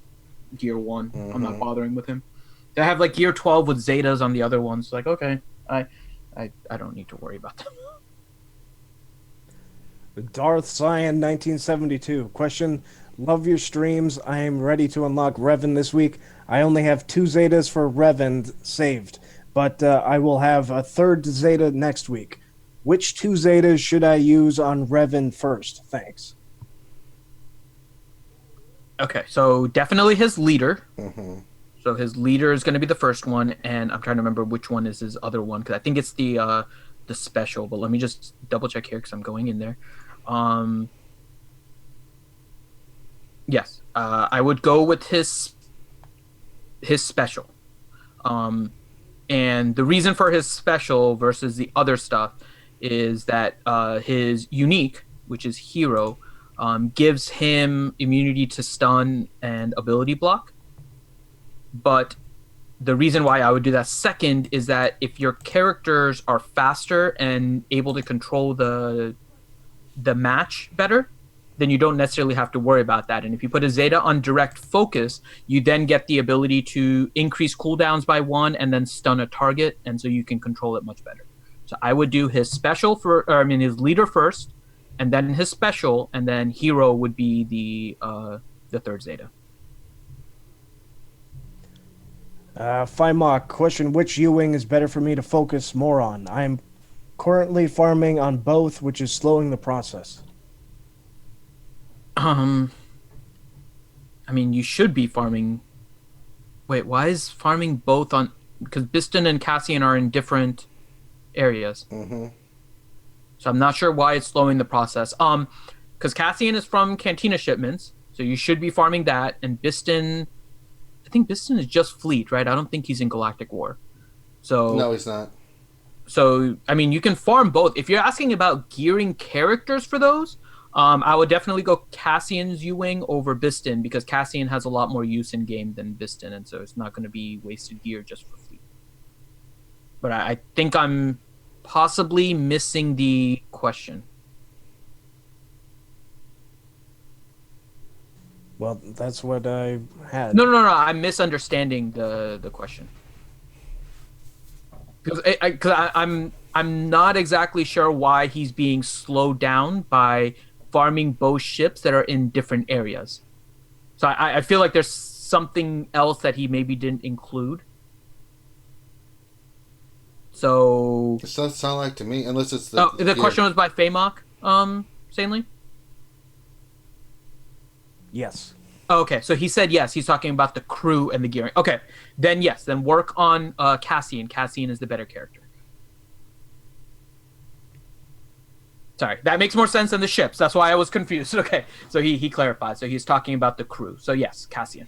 Gear 1. I'm not bothering with him. I have, like, Gear 12 with Zetas on the other ones. Like, okay, I don't need to worry about them. Darth Cyan 1972. Question. Love your streams. I am ready to unlock Revan this week. I only have 2 Zetas for Revan saved, but I will have a 3rd Zeta next week. Which 2 Zetas should I use on Revan first? Thanks. Okay, so definitely his leader. Mm-hmm. So his leader is going to be the first one, and I'm trying to remember which one is his other one, because I think it's the special, but let me just double check here because I'm going in there. Yes, I would go with his special. And the reason for his special versus the other stuff is that his unique, which is hero, gives him immunity to stun and ability block. But the reason why I would do that second is that if your characters are faster and able to control the match better, then you don't necessarily have to worry about that. And if you put a Zeta on direct focus, you then get the ability to increase cooldowns by 1 and then stun a target, and so you can control it much better. So I would do his special his leader first, and then his special, and then hero would be the 3rd Zeta. Mock, question. Which U-Wing is better for me to focus more on? I'm currently farming on both, which is slowing the process. I mean, you should be farming. Wait, why is farming both on? Because Biston and Cassian are in different areas. Mm-hmm. So I'm not sure why it's slowing the process. Because Cassian is from Cantina shipments, So you should be farming that. And Biston, I think Biston is just fleet, right? I don't think he's in Galactic War. So No, he's not. So, I mean, you can farm both. If you're asking about gearing characters for those, I would definitely go Cassian's U-Wing over Biston because Cassian has a lot more use in game than Biston, and so it's not going to be wasted gear just for fleet. But I think I'm possibly missing the question. Well, that's what I had. No. I'm misunderstanding the question. Because I'm not exactly sure why he's being slowed down by farming both ships that are in different areas. So I feel like there's something else that he maybe didn't include. So It does sound like to me, unless it's the. the question was by Faymok, Sanely? Yes. Oh, okay, so he said yes. He's talking about the crew and the gearing. Okay, then yes. Then work on Cassian. Cassian is the better character. Sorry, that makes more sense than the ships. That's why I was confused. Okay, so he clarified. So he's talking about the crew. So yes, Cassian.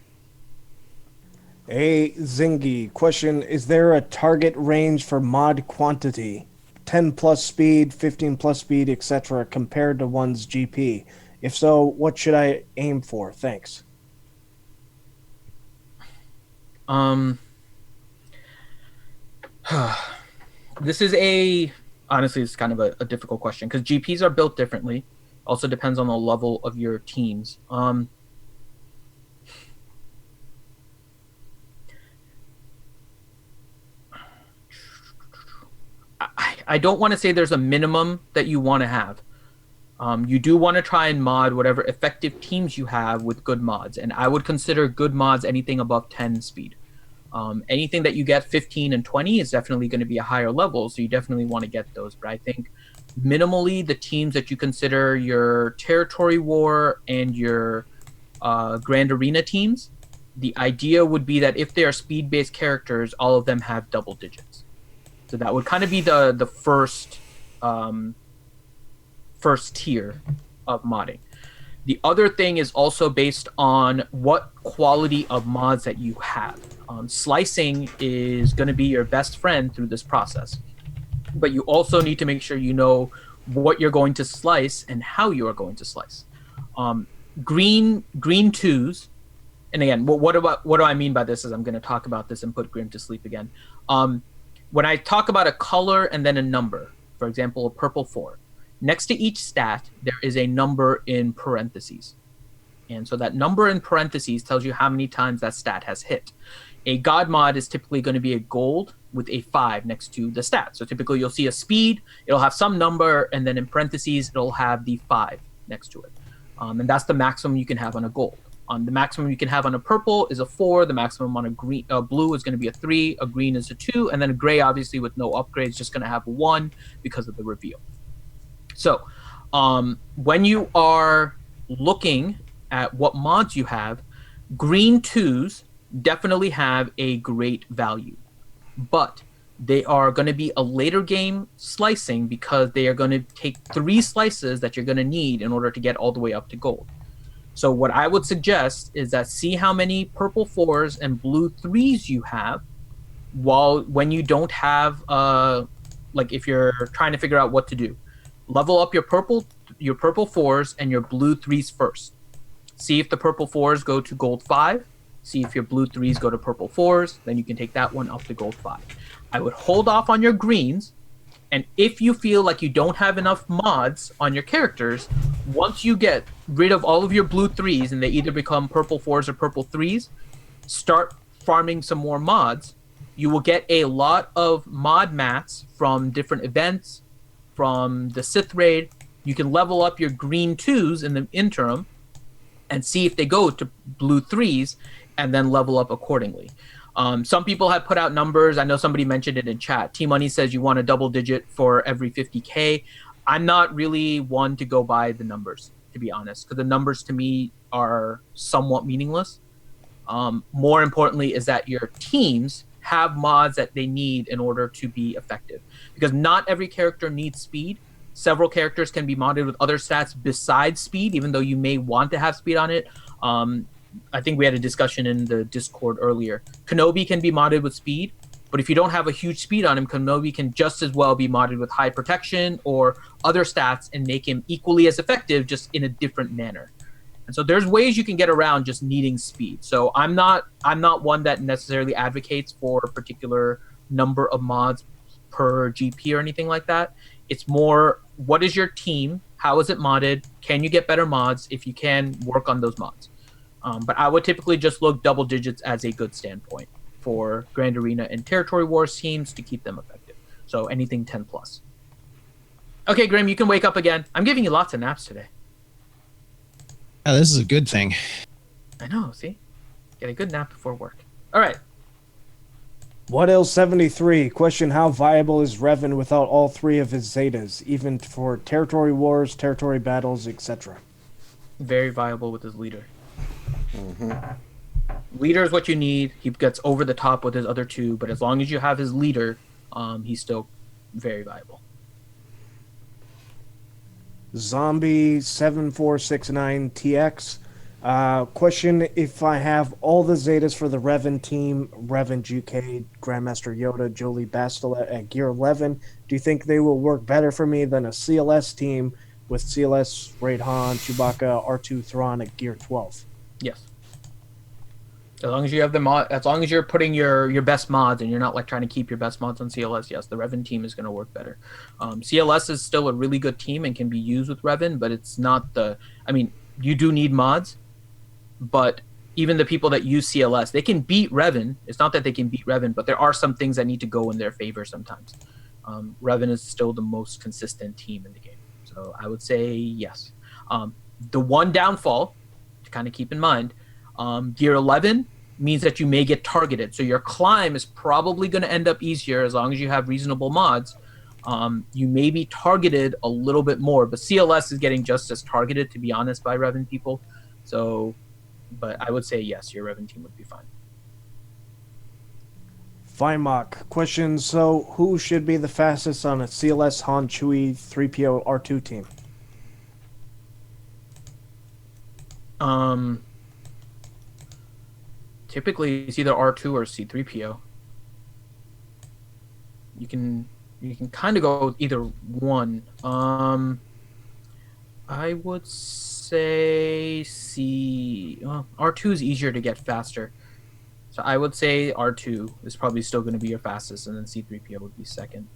A Zingy question: is there a target range for mod quantity, 10 plus speed, 15 plus speed, etc., compared to one's GP? If so, what should I aim for? Thanks. This is honestly, it's kind of a difficult question because GPs are built differently. Also depends on the level of your teams. I don't want to say there's a minimum that you want to have. You do want to try and mod whatever effective teams you have with good mods, and I would consider good mods anything above 10 speed. Anything that you get 15 and 20 is definitely going to be a higher level, so you definitely want to get those. But I think minimally the teams that you consider your territory war and your grand arena teams, the idea would be that if they are speed-based characters, all of them have double digits. So that would kind of be the first tier of modding. The other thing is also based on what quality of mods that you have. Slicing is going to be your best friend through this process, but you also need to make sure you know what you're going to slice and how you are going to slice. Green twos, and again, what do I mean by this is I'm going to talk about this and put Grim to sleep again. When I talk about a color and then a number, for example, a purple 4, next to each stat, there is a number in parentheses. And so that number in parentheses tells you how many times that stat has hit. A god mod is typically going to be a gold with a 5 next to the stat. So typically you'll see a speed, it'll have some number, and then in parentheses, it'll have the 5 next to it. And that's the maximum you can have on a gold. The maximum you can have on a purple is a 4. The maximum on a blue is going to be a 3. A green is a 2. And then a gray, obviously, with no upgrades, just going to have a 1 because of the reveal. So when you are looking at what mods you have, green 2s definitely have a great value. But they are going to be a later game slicing because they are going to take 3 slices that you're going to need in order to get all the way up to gold. So what I would suggest is that see how many purple 4s and blue 3s you have when you don't have, like if you're trying to figure out what to do. Level up your purple 4s and your blue 3s first. See if the purple 4s go to gold 5. See if your blue 3s go to purple 4s. Then you can take that one up to gold 5. I would hold off on your greens. And if you feel like you don't have enough mods on your characters, once you get rid of all of your blue 3s and they either become purple 4s or purple 3s, start farming some more mods. You will get a lot of mod mats from different events, from the Sith raid. You can level up your green 2s in the interim and see if they go to blue 3s and then level up accordingly. Some people have put out numbers. I know somebody mentioned it in chat. T-Money says you want a double digit for every 50K. I'm not really one to go by the numbers, to be honest, because the numbers to me are somewhat meaningless. More importantly is that your teams have mods that they need in order to be effective, because not every character needs speed. Several characters can be modded with other stats besides speed, even though you may want to have speed on it. I think we had a discussion in the Discord earlier. Kenobi can be modded with speed, but if you don't have a huge speed on him, Kenobi can just as well be modded with high protection or other stats and make him equally as effective, just in a different manner. And so there's ways you can get around just needing speed. So I'm not one that necessarily advocates for a particular number of mods per GP or anything like that. It's more, what is your team? How is it modded? Can you get better mods? If you can, work on those mods. But I would typically just look double digits as a good standpoint for Grand Arena and Territory Wars teams to keep them effective. So anything 10 plus. Okay, Grim, you can wake up again. I'm giving you lots of naps today. Yeah, this is a good thing. I know, see? Get a good nap before work. All right. What else 73? Question: how viable is Revan without all three of his Zetas, even for territory wars, territory battles, etc.? Very viable with his leader. Leader is what you need. He gets over the top with his other two, but as long as you have his leader, he's still very viable. Zombie 7469TX. Question: if I have all the Zetas for the Revan team, Revan, GK, Grandmaster Yoda, Jolie Bastila at Gear 11, do you think they will work better for me than a CLS team with CLS, Raid Han, Chewbacca, R2 Thrawn at Gear 12? Yes. As long as you have the mod, as long as you're putting your best mods and you're not like trying to keep your best mods on CLS, yes, the Revan team is going to work better. CLS is still a really good team and can be used with Revan, but it's not the. I mean, you do need mods, but even the people that use CLS, they can beat Revan. It's not that they can beat Revan, but there are some things that need to go in their favor sometimes. Revan is still the most consistent team in the game, so I would say yes. The one downfall to kind of keep in mind. Gear 11 means that you may get targeted. So your climb is probably going to end up easier as long as you have reasonable mods. You may be targeted a little bit more, but CLS is getting just as targeted, to be honest, by Revan people. So, but I would say yes, your Revan team would be fine. Mock question: so who should be the fastest on a CLS Han Chewie 3PO R2 team? Typically it's either R2 or C3PO. You can kind of go with either one. I would say R2 is easier to get faster. So I would say R2 is probably still going to be your fastest, and then C3PO would be second.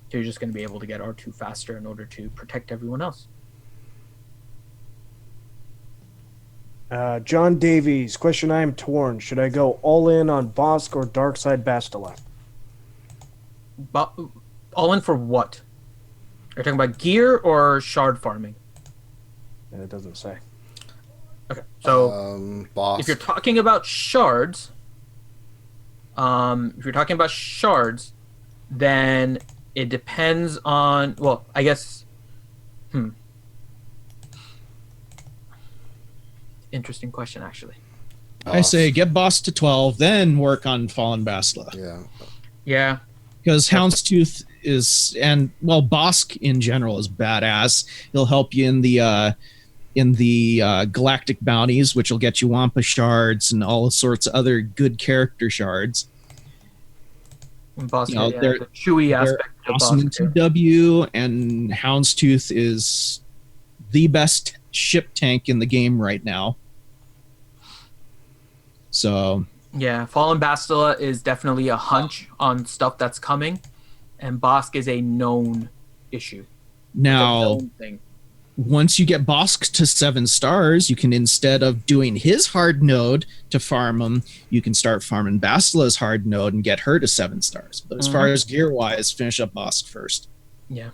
So you're just going to be able to get R2 faster in order to protect everyone else. John Davies, question: I am torn. Should I go all in on Bosk or Darkside Bastila? All in for what? Are you talking about gear or shard farming? It doesn't say. Okay, so Boss. if you're talking about shards, then it depends on. Well, I guess. Interesting question, actually. I say get boss to 12, then work on Fallen Bastila. Yeah. Because Houndstooth is, and well, Bosk in general is badass. He'll help you in the galactic bounties, which will get you Wampa shards and all sorts of other good character shards. Boss, the chewy aspect of awesome in TW, and Houndstooth is the best ship tank in the game right now. So yeah, Fallen Bastila is definitely a hunch on stuff that's coming, and Bosk is a known issue. Now, once you get Bosk to 7 stars, you can, instead of doing his hard node to farm him, you can start farming Bastila's hard node and get her to 7 stars. But as far as gear wise, finish up Bosk first. Yeah.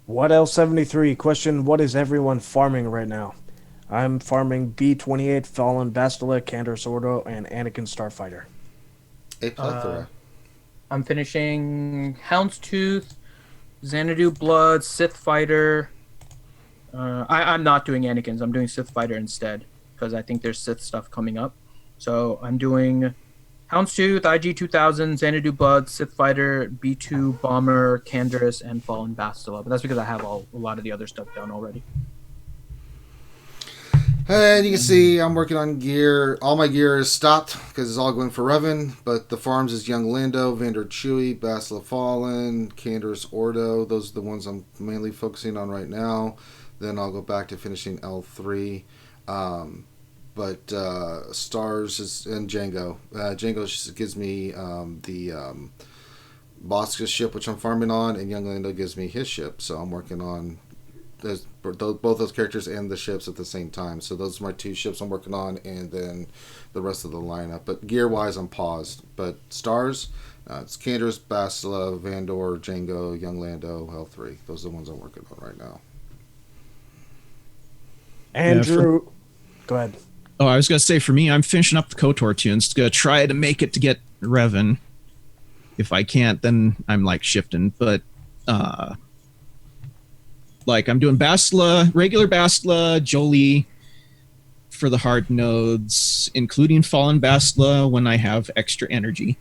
What else 73? Question: what is everyone farming right now? I'm farming B-28, Fallen Bastila, Cantor Sordo, and Anakin Starfighter. A plethora. I'm finishing Houndstooth, Xanadu Blood, Sith Fighter. I'm not doing Anakin's. I'm doing Sith Fighter instead because I think there's Sith stuff coming up. So I'm doing Houndstooth, IG-2000, Xanadu Blood, Sith Fighter, B-2 Bomber, Canderous, and Fallen Bastila. But that's because I have a lot of the other stuff done already. And you can see I'm working on gear. All my gear is stopped because it's all going for Revan. But the farms is Young Lando, Vander Chewy, Basila Fallen, Canderous Ordo. Those are the ones I'm mainly focusing on right now. Then I'll go back to finishing L3. But Stars is and Django. Django gives me the Bosca's ship, which I'm farming on, and Young Lando gives me his ship. So I'm working on both those characters and the ships at the same time. So those are my 2 ships I'm working on, and then the rest of the lineup. But gear-wise, I'm paused. But Stars, it's Canderous, Basila, Vandor, Django, Young Lando, L3. Those are the ones I'm working on right now. Andrew, go ahead. Oh, I was going to say, for me, I'm finishing up the KOTOR tunes. Going to try to make it to get Revan. If I can't, then I'm like shifting. But like I'm doing Basila, regular Basila, Jolie for the hard nodes, including Fallen Basila when I have extra energy.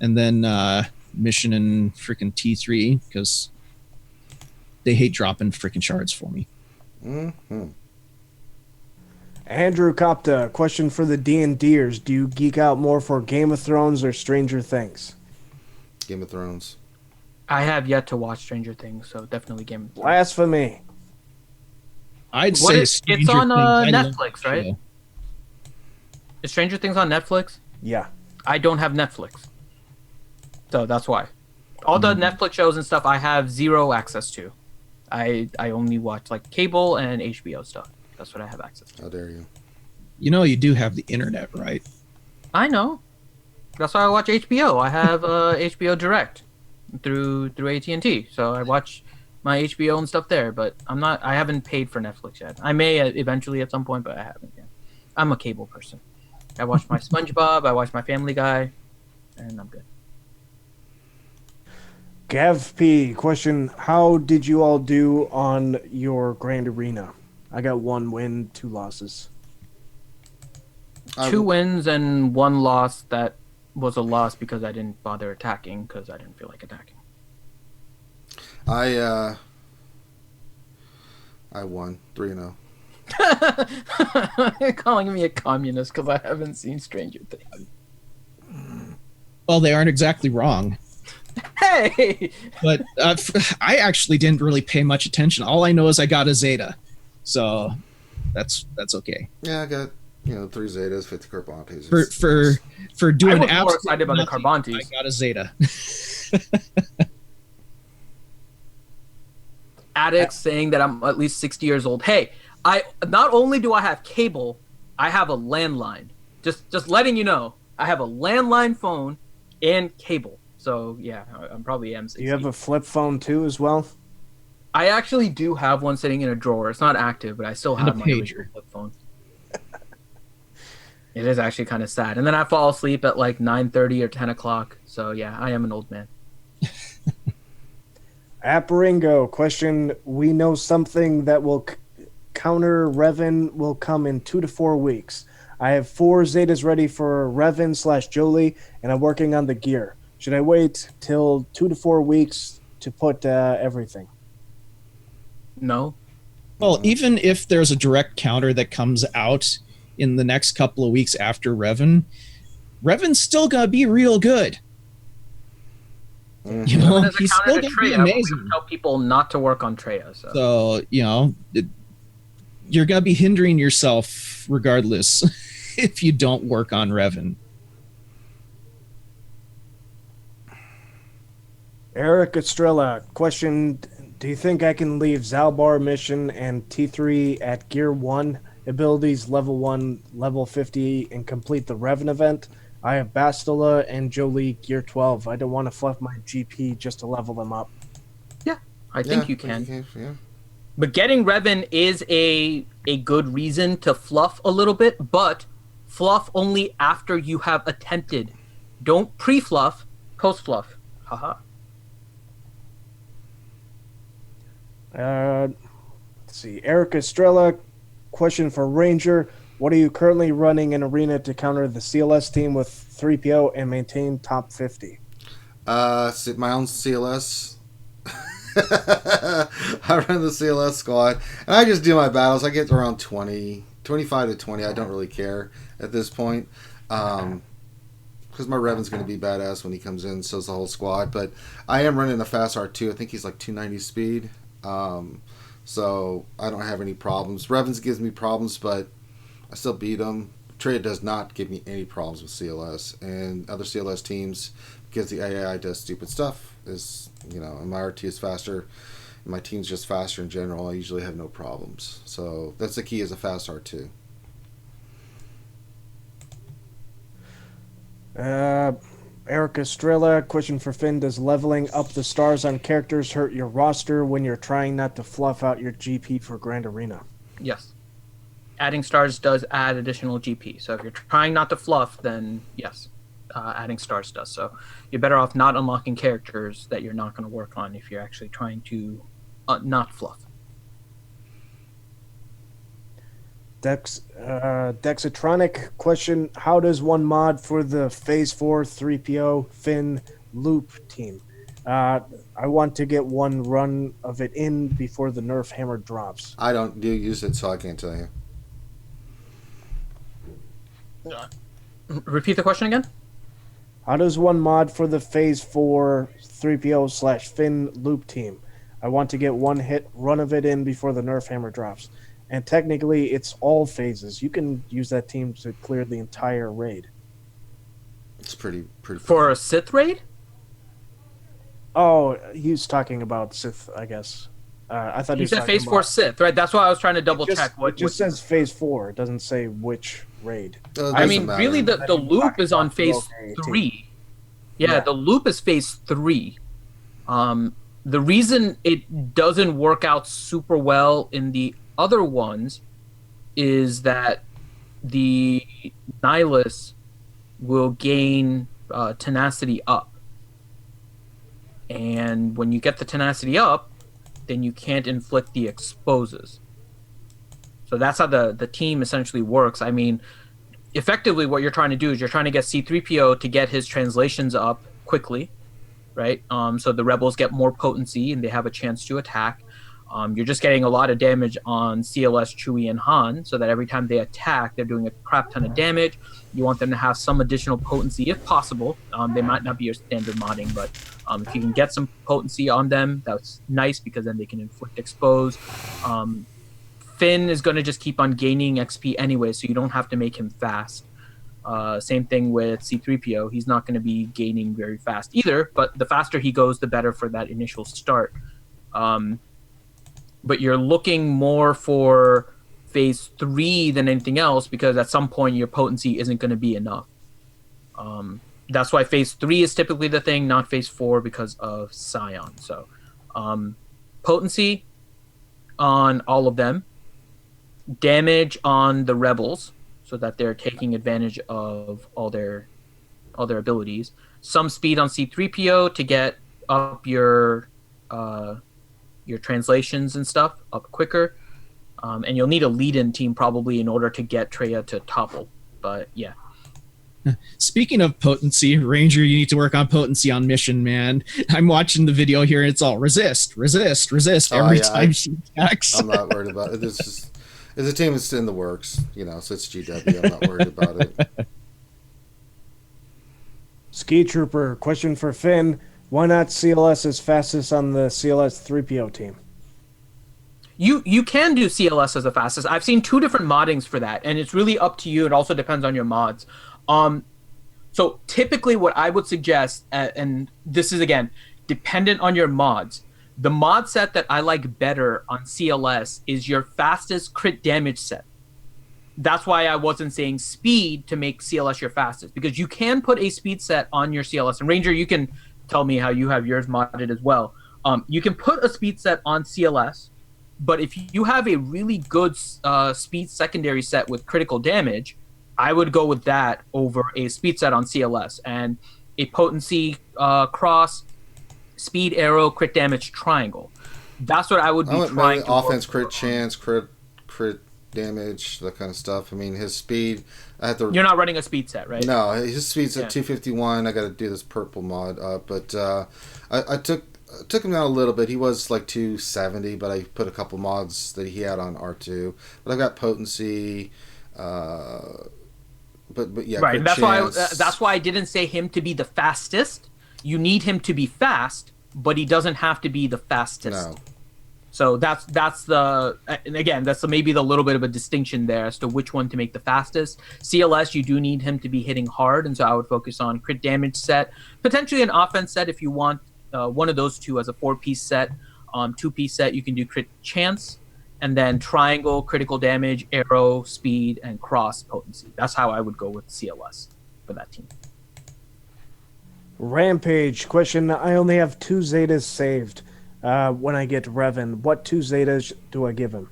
And then Mission and freaking T3 because they hate dropping freaking shards for me. Mm-hmm. Andrew Kopta, question for the D&Ders. Do you geek out more for Game of Thrones or Stranger Things? Game of Thrones. I have yet to watch Stranger Things, so definitely Game of Thrones. Blasphemy. I'd say It's Stranger on Things. I love Netflix, the right? show. Is Stranger Things on Netflix? Yeah. I don't have Netflix, so that's why. All the Netflix shows and stuff I have zero access to. I only watch like cable and HBO stuff. That's what I have access to. How dare you? You know, you do have the internet, right? I know. That's why I watch HBO. I have HBO Direct through AT&T, so I watch my HBO and stuff there. But I haven't paid for Netflix yet. I may eventually at some point, but I haven't yet. I'm a cable person. I watch my SpongeBob. I watch my Family Guy, and I'm good. Gav P, question, how did you all do on your Grand Arena? I got 1 win, 2 losses. 2 wins and 1 loss that was a loss because I didn't bother attacking because I didn't feel like attacking. I won 3-0. You're calling me a communist because I haven't seen Stranger Things. Well, they aren't exactly wrong. Hey! But I actually didn't really pay much attention. All I know is I got a Zeta. So that's okay. Yeah, I got 3 Zetas, 50 Carbantes. For doing I was more absolutely excited about the nothing, Carbantes. I got a Zeta. Addicts saying that I'm at least 60 years old. Hey, I not only do I have cable, I have a landline. Just letting you know, I have a landline phone and cable. So yeah, I'm probably M60. Do you have a flip phone too as well? I actually do have one sitting in a drawer. It's not active, but I still And a have my pager. original flip phone. It is actually kind of sad. And then I fall asleep at like 9:30 or 10 o'clock. So yeah, I am an old man. Apparingo, question, we know something that will counter Revan will come in 2 to 4 weeks. I have 4 Zetas ready for Revan/Jolie, and I'm working on the gear. Should I wait till 2 to 4 weeks to put everything? No. Well, even if there's a direct counter that comes out in the next couple of weeks after Revan's still gonna be real good. Mm-hmm. You know, As a he's counter still to gonna be Traya, we amazing. tell people not to work on Traya. So you're gonna be hindering yourself regardless if you don't work on Revan. Eric Estrella, question, do you think I can leave Zalbar mission and T3 at Gear 1, abilities level 1, level 50, and complete the Revan event? I have Bastila and Jolie Gear 12. I don't want to fluff my GP just to level them up. I think you can. Yeah. But getting Revan is a good reason to fluff a little bit, but fluff only after you have attempted. Don't pre-fluff, post-fluff. Haha. Let's see. Eric Estrella, question for Ranger. What are you currently running in Arena to counter the CLS team with 3PO and maintain top 50? My own CLS. I run the CLS squad, and I just do my battles. I get around 20 25 to 20, I don't really care at this point. Because my Revan's going to be badass when he comes in, so is the whole squad. But I am running a fast R2. I think he's like 290 speed. So I don't have any problems. Revans gives me problems, but I still beat him. Trey does not give me any problems with CLS. And other CLS teams, because the AI does stupid stuff, and my RT is faster, and my team's just faster in general, I usually have no problems. So that's the key, is a fast R2. Eric Estrella, question for Finn. Does leveling up the stars on characters hurt your roster when you're trying not to fluff out your GP for Grand Arena? Yes. Adding stars does add additional GP. So if you're trying not to fluff, then yes, adding stars does. So you're better off not unlocking characters that you're not going to work on if you're actually trying to not fluff. Dexatronic question. How does one mod for the Phase 4 3PO Finn Loop team? I want to get one run of it in before the nerf hammer drops. I don't use it, so I can't tell you. Repeat the question again? How does one mod for the Phase 4 3PO / Finn Loop team? I want to get one hit run of it in before the nerf hammer drops. And technically, it's all phases. You can use that team to clear the entire raid. It's pretty. For a Sith raid? Oh, he's talking about Sith, I guess. I thought you said Phase 4 Sith, right? That's why I was trying to double check. It just says Phase 4. It doesn't say which raid. I mean, really, the loop is on Phase 3. Yeah, the loop is Phase 3. The reason it doesn't work out super well in the other ones is that the Nihilus will gain tenacity up. And when you get the tenacity up, then you can't inflict the exposes. So that's how the team essentially works. I mean, effectively what you're trying to do is you're trying to get C-3PO to get his translations up quickly, right? So the rebels get more potency and they have a chance to attack. You're just getting a lot of damage on CLS, Chewie, and Han, so that every time they attack, they're doing a crap ton of damage. You want them to have some additional potency if possible. They might not be your standard modding, but if you can get some potency on them, that's nice because then they can inflict expose. Finn is going to just keep on gaining XP anyway, so you don't have to make him fast. Same thing with C-3PO. He's not going to be gaining very fast either, but the faster he goes, the better for that initial start. But you're looking more for Phase 3 than anything else because at some point your potency isn't going to be enough. That's why Phase 3 is typically the thing, not Phase 4 because of Scion. So potency on all of them, damage on the rebels so that they're taking advantage of all their abilities, some speed on C-3PO to get up your translations and stuff up quicker, and you'll need a lead-in team probably in order to get Traya to topple. But yeah. Speaking of potency, Ranger, you need to work on potency on mission, man. I'm watching the video here and it's all resist every time she attacks. I'm not worried about it. It's a team that's in the works, so it's GW. I'm not worried about it. Ski Trooper, question for Finn. Why not CLS as fastest on the CLS 3PO team? You can do CLS as the fastest. I've seen 2 different moddings for that, and it's really up to you. It also depends on your mods. So typically what I would suggest, and this is, again, dependent on your mods, the mod set that I like better on CLS is your fastest crit damage set. That's why I wasn't saying speed to make CLS your fastest, because you can put a speed set on your CLS. And Ranger, you can tell me how you have yours modded as well. You can put a speed set on CLS, but if you have a really good speed secondary set with critical damage, I would go with that over a speed set on CLS and a potency cross, speed arrow, crit damage triangle. That's what I would be trying to offense, crit chance, crit damage, that kind of stuff. I mean, his speed. You're not running a speed set, right? No, his speed's at 251. I got to do this purple mod up, but I took took him down a little bit. He was like 270, but I put a couple mods that he had on R2. But I've got potency. But yeah, right. That's why I didn't say him to be the fastest. You need him to be fast, but he doesn't have to be the fastest. No. So that's the, and again, that's maybe the little bit of a distinction there as to which one to make the fastest. CLS, you do need him to be hitting hard, and so I would focus on crit damage set, potentially an offense set if you want one of those two as a 4-piece set. 2-piece set, you can do crit chance, and then triangle, critical damage, arrow, speed, and cross potency. That's how I would go with CLS for that team. Rampage question. I only have 2 Zetas saved. When I get Revan, what 2 Zetas do I give him?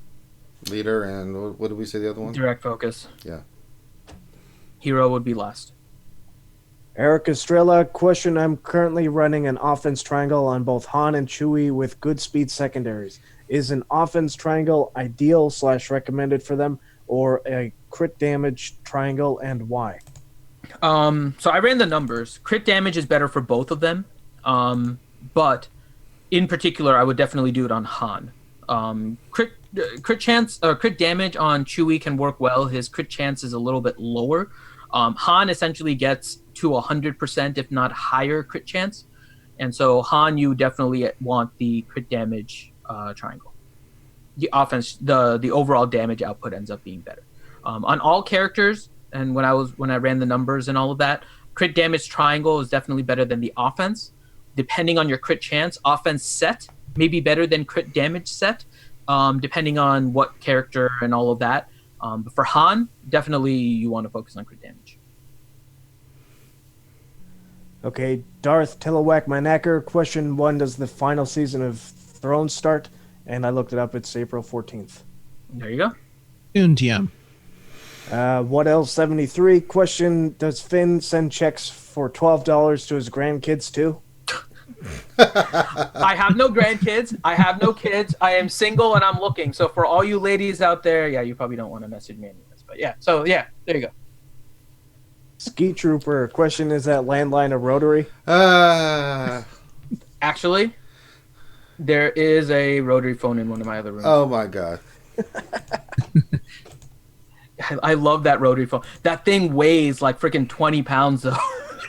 Leader and what did we say the other one? Direct focus. Yeah. Hero would be last. Eric Estrella question. I'm currently running an offense triangle on both Han and Chewie with good speed secondaries. Is an offense triangle ideal / recommended for them, or a crit damage triangle, and why? So I ran the numbers. Crit damage is better for both of them, but in particular, I would definitely do it on Han. Crit chance or crit damage on Chewie can work well. His crit chance is a little bit lower. Han essentially gets to 100%, if not higher, crit chance, and so Han, you definitely want the crit damage triangle. The offense, the overall damage output ends up being better on all characters. And when I ran the numbers and all of that, crit damage triangle is definitely better than the offense. Depending on your crit chance, offense set may be better than crit damage set, depending on what character and all of that. But for Han, definitely you want to focus on crit damage. Okay, Darth Tillowak Manacker, question 1, does the final season of Thrones start? And I looked it up, it's April 14th. There you go. Soon, TM. What else? 73 question, does Finn send checks for $12 to his grandkids too? I have no grandkids. I have no kids. I am single and I'm looking. So for all you ladies out there, yeah, you probably don't want to message me anyways. But yeah, so yeah, there you go. Ski Trooper, question, is that landline a rotary? Actually, there is a rotary phone in one of my other rooms. Oh my god. I love that rotary phone. That thing weighs like freaking 20 pounds though.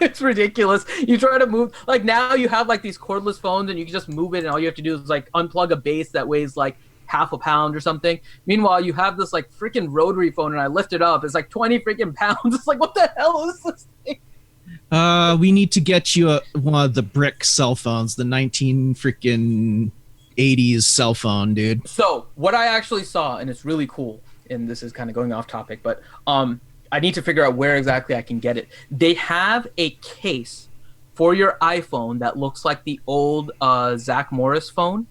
It's ridiculous. You try to move, like now you have like these cordless phones and you can just move it and all you have to do is like unplug a base that weighs like half a pound or something. Meanwhile, you have this like freaking rotary phone and I lift it up. It's like 20 freaking pounds. It's like, what the hell is this thing? We need to get you one of the brick cell phones, the 19 freaking 80s cell phone, dude. So what I actually saw, and it's really cool, and this is kind of going off topic, but I need to figure out where exactly I can get it. They have a case for your iPhone that looks like the old Zach Morris phone.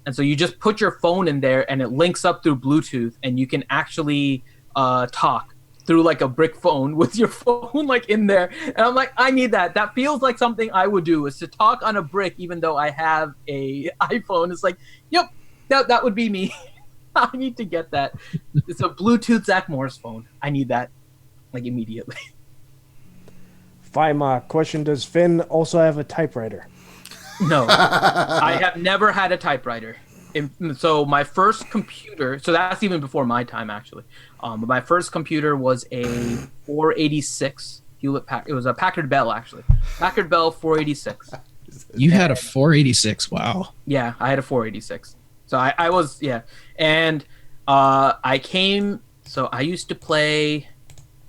And so you just put your phone in there and it links up through Bluetooth and you can actually talk through like a brick phone with your phone like in there. And I'm like, I need that. That feels like something I would do, is to talk on a brick even though I have a iPhone. It's like, yep, that would be me. I need to get that. It's a Bluetooth Zach Morris phone. I need that like immediately. Fima, question, does Finn also have a typewriter? No, I have never had a typewriter. So my first computer, so that's even before my time actually. My first computer was a 486 Hewlett Packard. It was a Packard Bell actually. Packard Bell 486. You had a 486. Wow. Yeah, I had a 486. So I was, yeah. And I used to play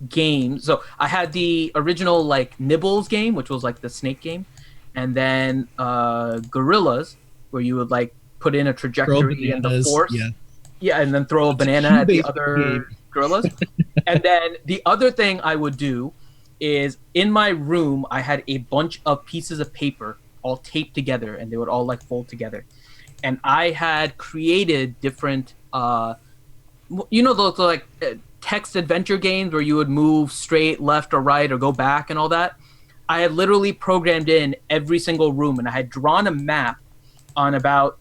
games. So I had the original like Nibbles game, which was like the snake game. And then Gorillas, where you would like put in a trajectory and the force. Yeah, and then throw a banana at the other gorillas. And then the other thing I would do is in my room, I had a bunch of pieces of paper all taped together and they would all like fold together. And I had created different, those like text adventure games where you would move straight, left or right or go back and all that. I had literally programmed in every single room and I had drawn a map on about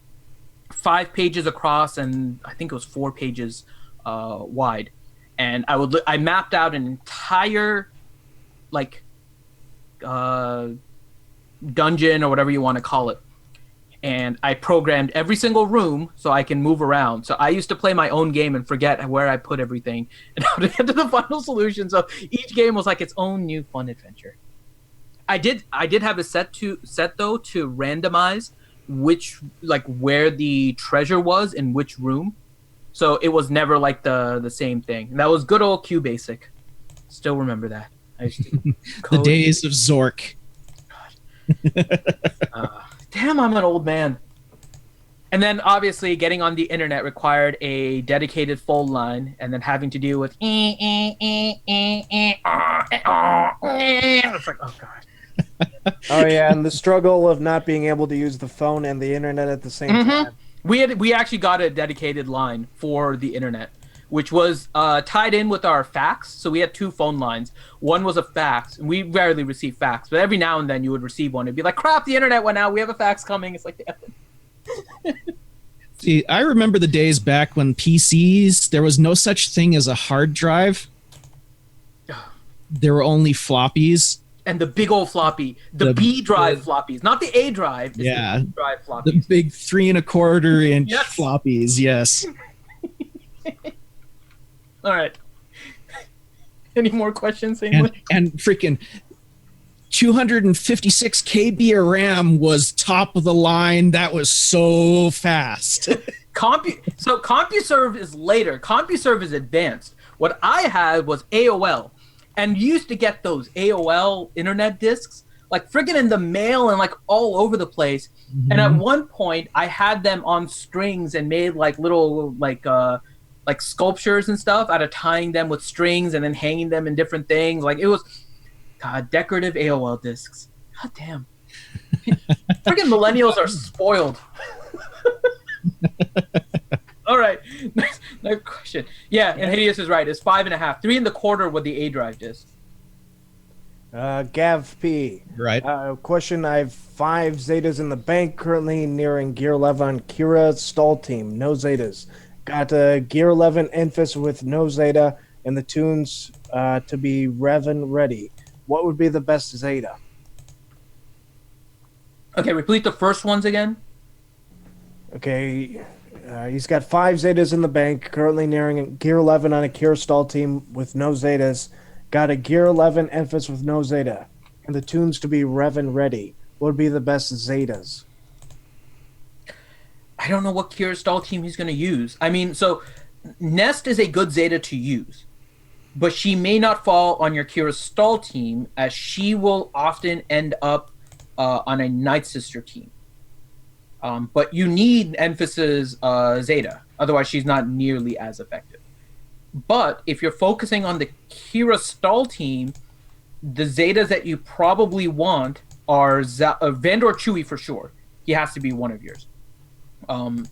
5 pages across and I think it was 4 pages wide. And I mapped out an entire like dungeon or whatever you want to call it. and I programmed every single room so I can move around. So I used to play my own game and forget where I put everything and how to get to the final solution. So each game was like its own new fun adventure. I did have a set though to randomize which, like, where the treasure was in which room. So it was never like the same thing. And that was good old Q Basic. Still remember that. I used to The days of Zork. Damn, I'm an old man. And then obviously getting on the internet required a dedicated phone line, and then having to deal with it's like, oh god. Oh yeah, and the struggle of not being able to use the phone and the internet at the same time. We actually got a dedicated line for the internet, which was tied in with our fax. So we had 2 phone lines. One was a fax, and we rarely receive fax, but every now and then you would receive one. It'd be like, crap, the internet went out. We have a fax coming. It's like, See, I remember the days back when PCs, there was no such thing as a hard drive. There were only floppies. and the big old floppy, the B drive floppies, not the A drive. It's Yeah, the B drive floppies. the big 3 1/4 inch Yes. floppies. Yes. All right. Any more questions, and English? and freaking 256 KB of RAM was top of the line. That was so fast. So CompuServe is later. CompuServe is advanced. What I had was AOL, and you used to get those AOL internet discs like friggin' in the mail and like all over the place. Mm-hmm. And at one point, I had them on strings and made like little like sculptures and stuff out of tying them with strings and then hanging them in different things. Like it was, God, decorative AOL discs. God damn. Friggin' millennials are spoiled. All right. Next question. Yeah, and Hideous is right. It's 5.5. 3 1/4 with the A drive disc. Gav P. Right. Question: I have 5 Zetas in the bank, currently nearing Gear 11 on Kira stall team. No Zetas. Got Gear 11 Enfys with no Zeta and the tunes to be Revan ready. What would be the best Zeta? Okay, repeat the first ones again. Okay, he's got 5 Zetas in the bank, currently nearing Gear 11 on a Kira stall team with no Zetas. Got a Gear 11 Enfys with no Zeta and the tunes to be Revan ready. What would be the best Zetas? I don't know what Kira stall team he's going to use. I mean, so Nest is a good Zeta to use, but she may not fall on your Kira stall team, as she will often end up on a Night Sister team. But you need Emphasis Zeta, otherwise she's not nearly as effective. But if you're focusing on the Kira stall team, the Zetas that you probably want are Vandor Chewie for sure. He has to be one of yours.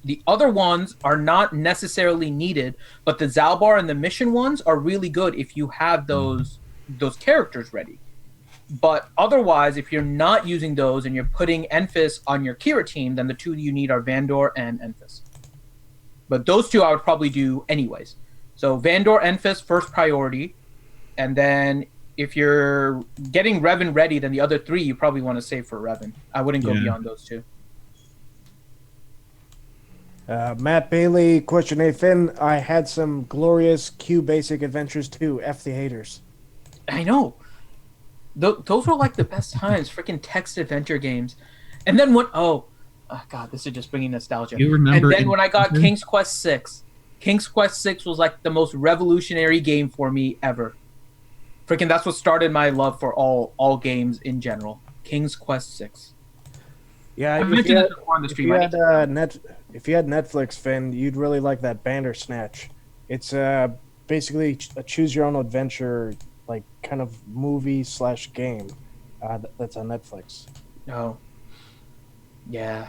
The other ones are not necessarily needed, but the Zalbar and the mission ones are really good if you have those characters ready. But otherwise, if you're not using those and you're putting Enfys on your Kira team, then the 2 you need are Vandor and Enfys. But those 2 I would probably do anyways. So Vandor, Enfys, first priority. And then if you're getting Revan ready, then the other 3 you probably want to save for Revan. I wouldn't go beyond those 2. Matt Bailey, question A. Finn, I had some glorious Q basic adventures too. F the haters. I know. Those were like the best times. Freaking text adventure games. And then oh God, this is just bringing nostalgia. You remember? And then when I got King's Quest 6, King's Quest 6 was like the most revolutionary game for me ever. Freaking, that's what started my love for all games in general. King's Quest 6. Yeah, I mentioned this before on the stream. If you had Netflix, Finn, you'd really like that Bandersnatch. It's basically a choose your own adventure, like kind of movie / game that's on Netflix. Oh. Yeah.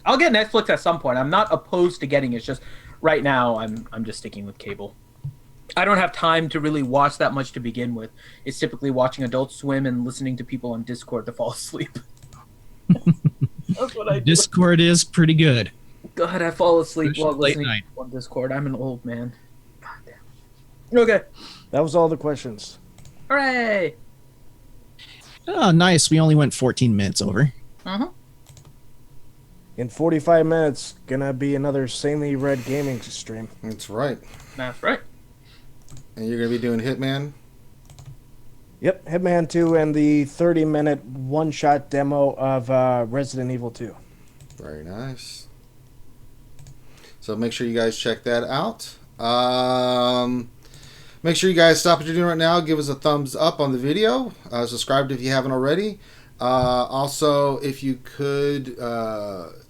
I'll get Netflix at some point. I'm not opposed to getting it. It's just right now I'm just sticking with cable. I don't have time to really watch that much to begin with. It's typically watching Adult Swim and listening to people on Discord to fall asleep. That's what I do. Discord is pretty good. God, I fall asleep Especially while late listening night. on Discord. I'm an old man. God damn. Okay. That was all the questions. Hooray! Oh, nice. We only went 14 minutes over. Uh-huh. in 45 minutes, gonna be another Sanely Red Gaming stream. That's right. That's right. And you're going to be doing Hitman? Yep, Hitman 2 and the 30-minute one-shot demo of Resident Evil 2. Very nice. So make sure you guys check that out. Make sure you guys stop what you're doing right now. Give us a thumbs up on the video. Subscribe if you haven't already. Also, if you could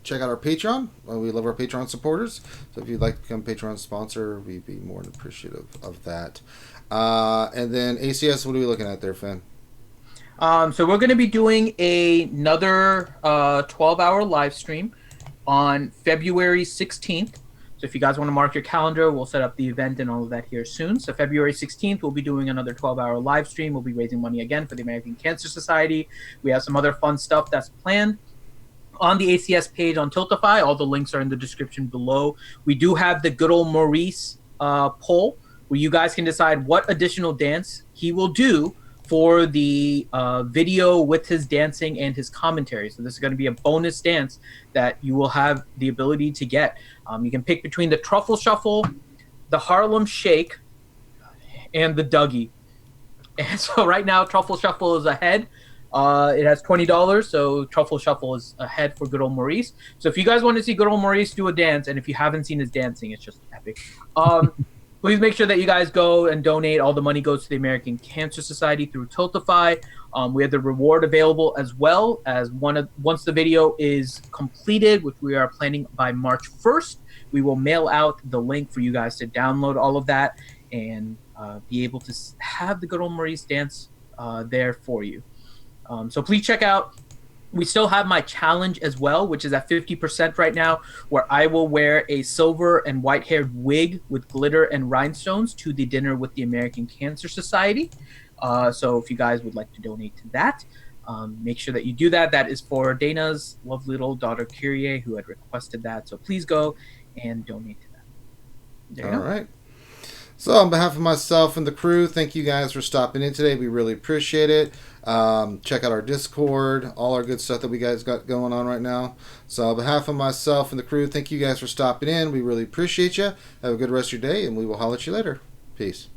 check out our Patreon. We love our Patreon supporters. So if you'd like to become a Patreon sponsor, we'd be more than appreciative of that. And then ACS, what are we looking at there, Finn? So we're going to be doing another 12-hour live stream on February 16th. So if you guys want to mark your calendar, we'll set up the event and all of that here soon. So February 16th, we'll be doing another 12-hour live stream. We'll be raising money again for the American Cancer Society. We have some other fun stuff that's planned on the ACS page on Tiltify. All the links are in the description below. We do have the good old Maurice poll where you guys can decide what additional dance he will do for the video with his dancing and his commentary. So this is going to be a bonus dance that you will have the ability to get. You can pick between the Truffle Shuffle, the Harlem Shake, and the Dougie. And so right now, Truffle Shuffle is ahead. It has $20, so Truffle Shuffle is ahead for good old Maurice. So if you guys want to see good old Maurice do a dance, and if you haven't seen his dancing, it's just epic. Please make sure that you guys go and donate. All the money goes to the American Cancer Society through Tiltify. We have the reward available as well as once the video is completed, which we are planning by March 1st, we will mail out the link for you guys to download all of that and be able to have the good old Maurice dance there for you. So please check out. We still have my challenge as well, which is at 50% right now, where I will wear a silver and white-haired wig with glitter and rhinestones to the dinner with the American Cancer Society. So if you guys would like to donate to that, make sure that you do that. That is for Dana's lovely little daughter, Kyrie, who had requested that. So please go and donate to that. There you go. All right. So on behalf of myself and the crew, thank you guys for stopping in today. We really appreciate it. Check out our Discord, all our good stuff that we guys got going on right now. So on behalf of myself and the crew, thank you guys for stopping in. We really appreciate you. Have a good rest of your day, and we will holler at you later. Peace.